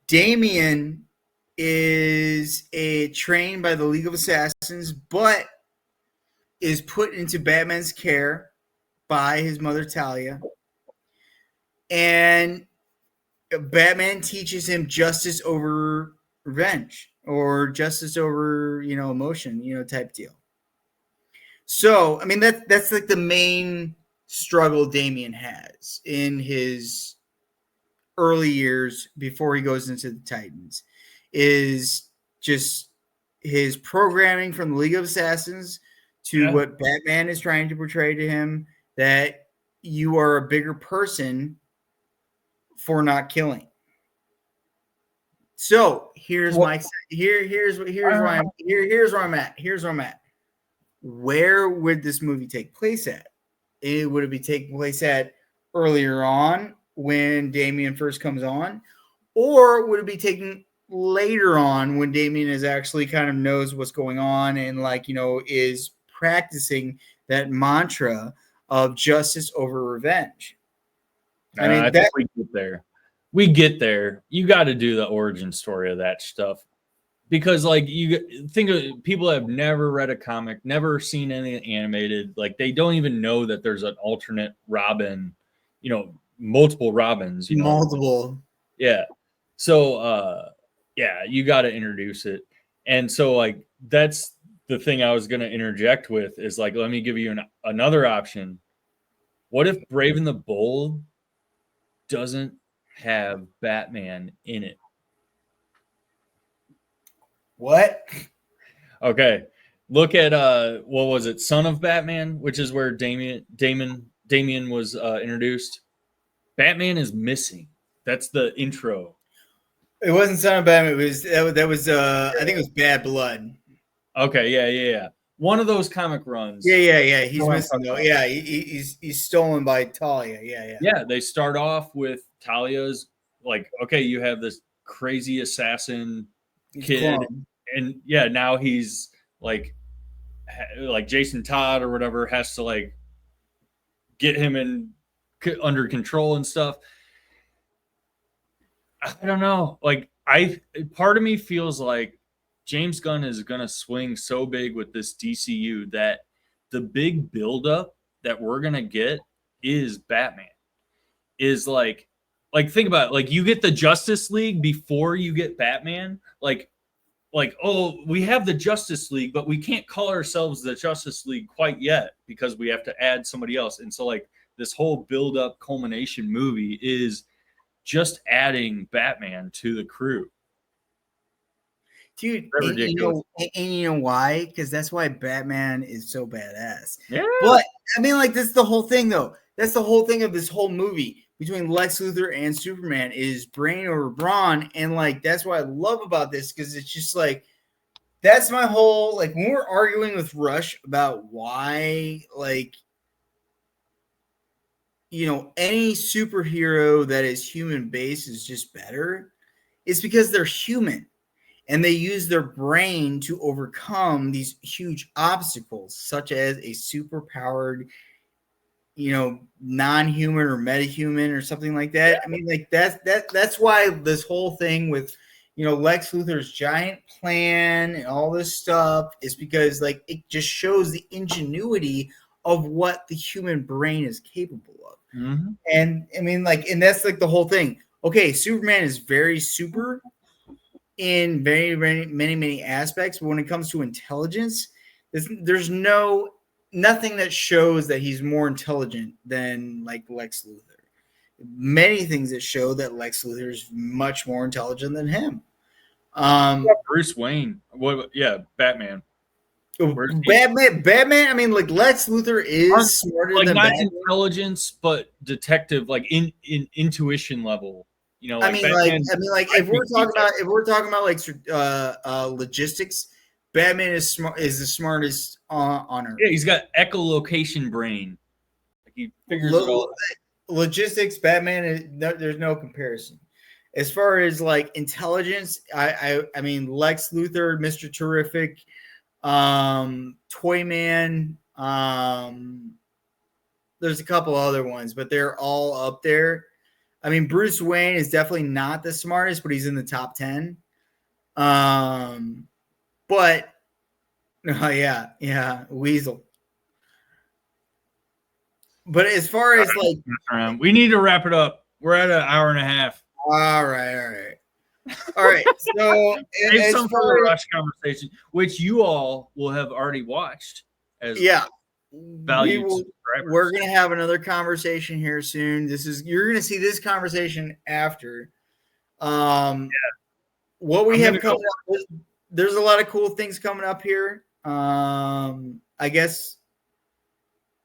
Damien is trained by the League of Assassins, but is put into Batman's care by his mother Talia, and Batman teaches him justice over revenge or justice over emotion, type deal. So I mean that's like the main struggle Damien has in his early years before he goes into the Titans, is just his programming from the League of Assassins to what Batman is trying to portray to him, that you are a bigger person for not killing. So here's where I'm at. Where would this movie take place at? Would it be taking place at earlier on when Damien first comes on, or would it be taking later on when Damien is actually kind of knows what's going on and is practicing that mantra of justice over revenge? I mean, I think we get there. We get there. You got to do the origin story of that stuff, because like you think of people that have never read a comic, never seen anything animated, like they don't even know that there's an alternate Robin, multiple Robins, multiple. Yeah. So yeah, you got to introduce it. And so like that's the thing I was going to interject with is like, let me give you another option. What if Brave and the Bold doesn't have Batman in it? What? Okay. Look at what was it? Son of Batman, which is where Damien was introduced. Batman is missing. That's the intro. It wasn't Son of Batman. It was that was I think it was Bad Blood. Okay, yeah. One of those comic runs. Yeah. He's missing though. Yeah, he's stolen by Talia. Yeah. Yeah, they start off with Talia's like, okay, you have this crazy assassin kid, and yeah, now he's like like Jason Todd or whatever has to like get him under control and stuff. I don't know. Like part of me feels like James Gunn is going to swing so big with this DCU that the big buildup that we're going to get is Batman. Is like think about it. Like you get the Justice League before you get Batman. Like oh, we have the Justice League, but we can't call ourselves the Justice League quite yet because we have to add somebody else. And so like this whole build up culmination movie is just adding Batman to the crew. Dude, and you know why? Because that's why Batman is so badass. Yeah. But I mean, like, that's the whole thing, though. That's the whole thing of this whole movie between Lex Luthor and Superman is brain over brawn. And like, that's what I love about this, because it's just like, that's my whole, like, when we're arguing with Rush about why, like, you know, any superhero that is human based is just better, it's because they're human. And they use their brain to overcome these huge obstacles, such as a superpowered, you know, non-human or metahuman or something like that. Yeah. I mean, like that's why this whole thing with, you know, Lex Luthor's giant plan and all this stuff is because like it just shows the ingenuity of what the human brain is capable of. Mm-hmm. And I mean, like, and that's like the whole thing. Okay, Superman is very super in very, very many aspects, but when it comes to intelligence, there's nothing that shows that he's more intelligent than like Lex Luthor. Many things that show that Lex Luthor is much more intelligent than him. Bruce Wayne, Batman. Batman. I mean, like Lex Luthor is smarter like than not Batman. Intelligence, but detective, like in intuition level. You know, like if we're talking about like logistics, Batman is the smartest on Earth. Yeah, he's got echolocation brain. Like he figures it all. Logistics, Batman there's no comparison. As far as like intelligence, I mean Lex Luthor, Mr. Terrific, Toyman, there's a couple other ones, but they're all up there. I mean, Bruce Wayne is definitely not the smartest, but he's in the top 10. But Weasel. But as far as like, we need to wrap it up. We're at an hour and a half. All right. So as some far as Rush conversation, which you all will have already watched. As valued we're gonna have another conversation here soon. You're gonna see this conversation after. What we have coming up, there's a lot of cool things coming up here. I guess,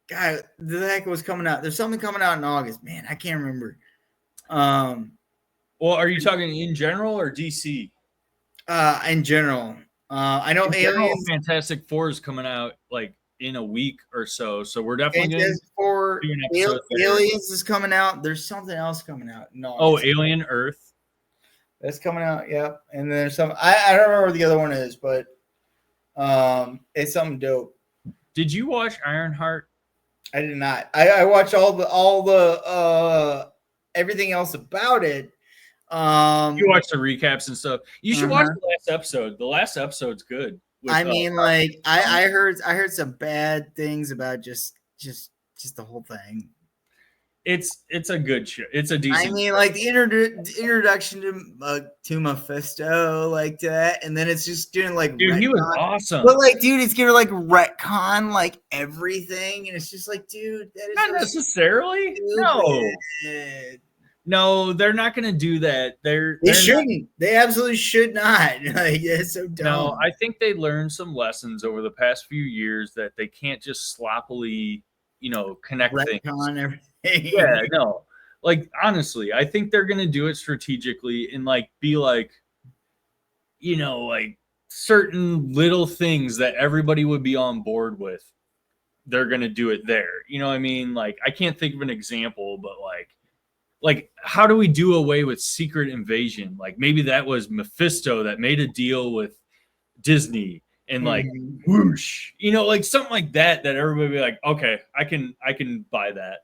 God, the heck was coming out. There's something coming out in August, man. I can't remember. Well, are you talking in general or DC? In general, I know Aliens. Fantastic Four is coming out like in a week or so, so we're definitely going to do an episode. Aliens is coming out. There's something else coming out. No, Alien Earth. That's coming out. Yep. And then there's some. I don't remember what the other one is, but it's something dope. Did you watch Ironheart? I did not. I watched all the everything else about it. You watch the recaps and stuff. You should watch the last episode. The last episode's good. I mean, like I heard some bad things about just the whole thing. It's a good show. It's a decent. I mean, like the introduction to Mephisto, like that, and then it's just doing like. Dude, he was awesome. But like, dude, it's gonna like retcon like everything, and it's just like, dude, that is not necessarily. No, they're not going to do that. They shouldn't. They absolutely should not. Like, it's so dumb. No, I think they learned some lessons over the past few years that they can't just sloppily, connect things. Everything. Yeah, no. Like, honestly, I think they're going to do it strategically and, like, be like, like certain little things that everybody would be on board with. They're going to do it there. You know what I mean? Like, I can't think of an example, but, like, how do we do away with Secret Invasion? Like, maybe that was Mephisto that made a deal with Disney and like whoosh, like something like that everybody be like, okay, I can buy that.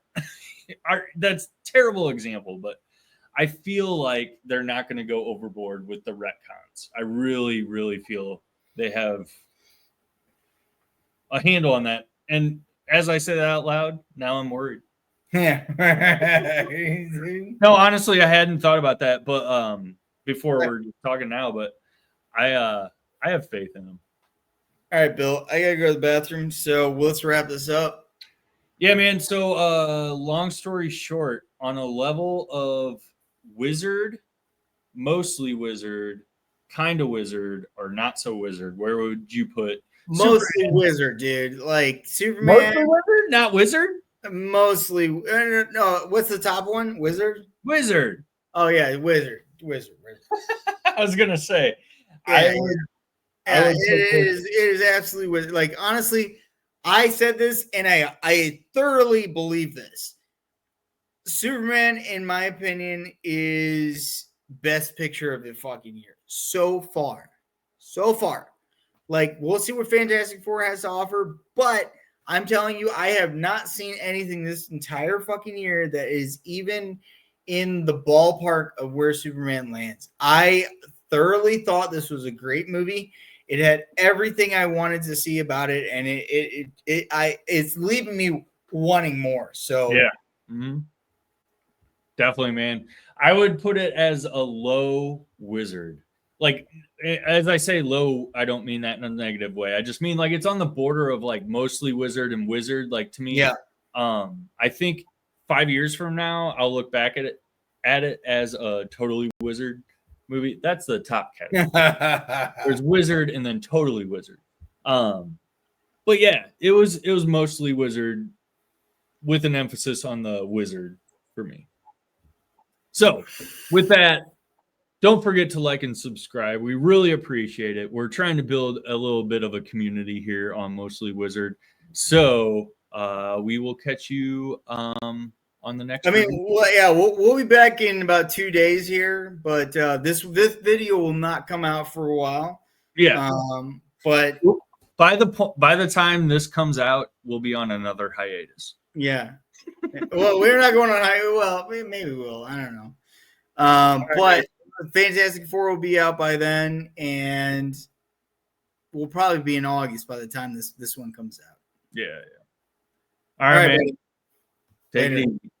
That's a terrible example, but I feel like they're not going to go overboard with the retcons. I really, really feel they have a handle on that. And as I say that out loud, now I'm worried. Yeah. No, honestly, I hadn't thought about that, but before we're talking now, but I have faith in them. All right, Bill, I gotta go to the bathroom, so let's wrap this up. Yeah, man. So long story short, on a level of wizard, mostly wizard, kind of wizard, or not so wizard, where would you put Mostly Superman? wizard, dude. Like Superman. Mostly wizard, not wizard. Mostly. No, what's the top one? Wizard. Wizard. Oh yeah, wizard. I was gonna say. Yeah, it is absolutely wizard. Like honestly, I said this and I thoroughly believe this. Superman, in my opinion, is best picture of the fucking year so far. So far. Like, we'll see what Fantastic Four has to offer, but I'm telling you, I have not seen anything this entire fucking year that is even in the ballpark of where Superman lands. I thoroughly thought this was a great movie. It had everything I wanted to see about it, and it's leaving me wanting more. So yeah. Mm-hmm. Definitely, man. I would put it as a low wizard. Like, as I say low, I don't mean that in a negative way. I just mean like it's on the border of like mostly wizard and wizard. Like to me, yeah. I think 5 years from now, I'll look back at it as a totally wizard movie. That's the top category. There's wizard and then totally wizard. But yeah, it was mostly wizard with an emphasis on the wizard for me. So, with that, don't forget to like and subscribe. We really appreciate it. We're trying to build a little bit of a community here on Mostly Wizard. So, we will catch you on the next. I mean, we'll be back in about 2 days here, but this video will not come out for a while. Yeah. But by the time this comes out, we'll be on another hiatus. Yeah. Well, we're not going on hiatus. Well, maybe we'll. I don't know. But Fantastic Four will be out by then, and we'll probably be in August by the time this one comes out. Yeah. All right, man. Take it easy.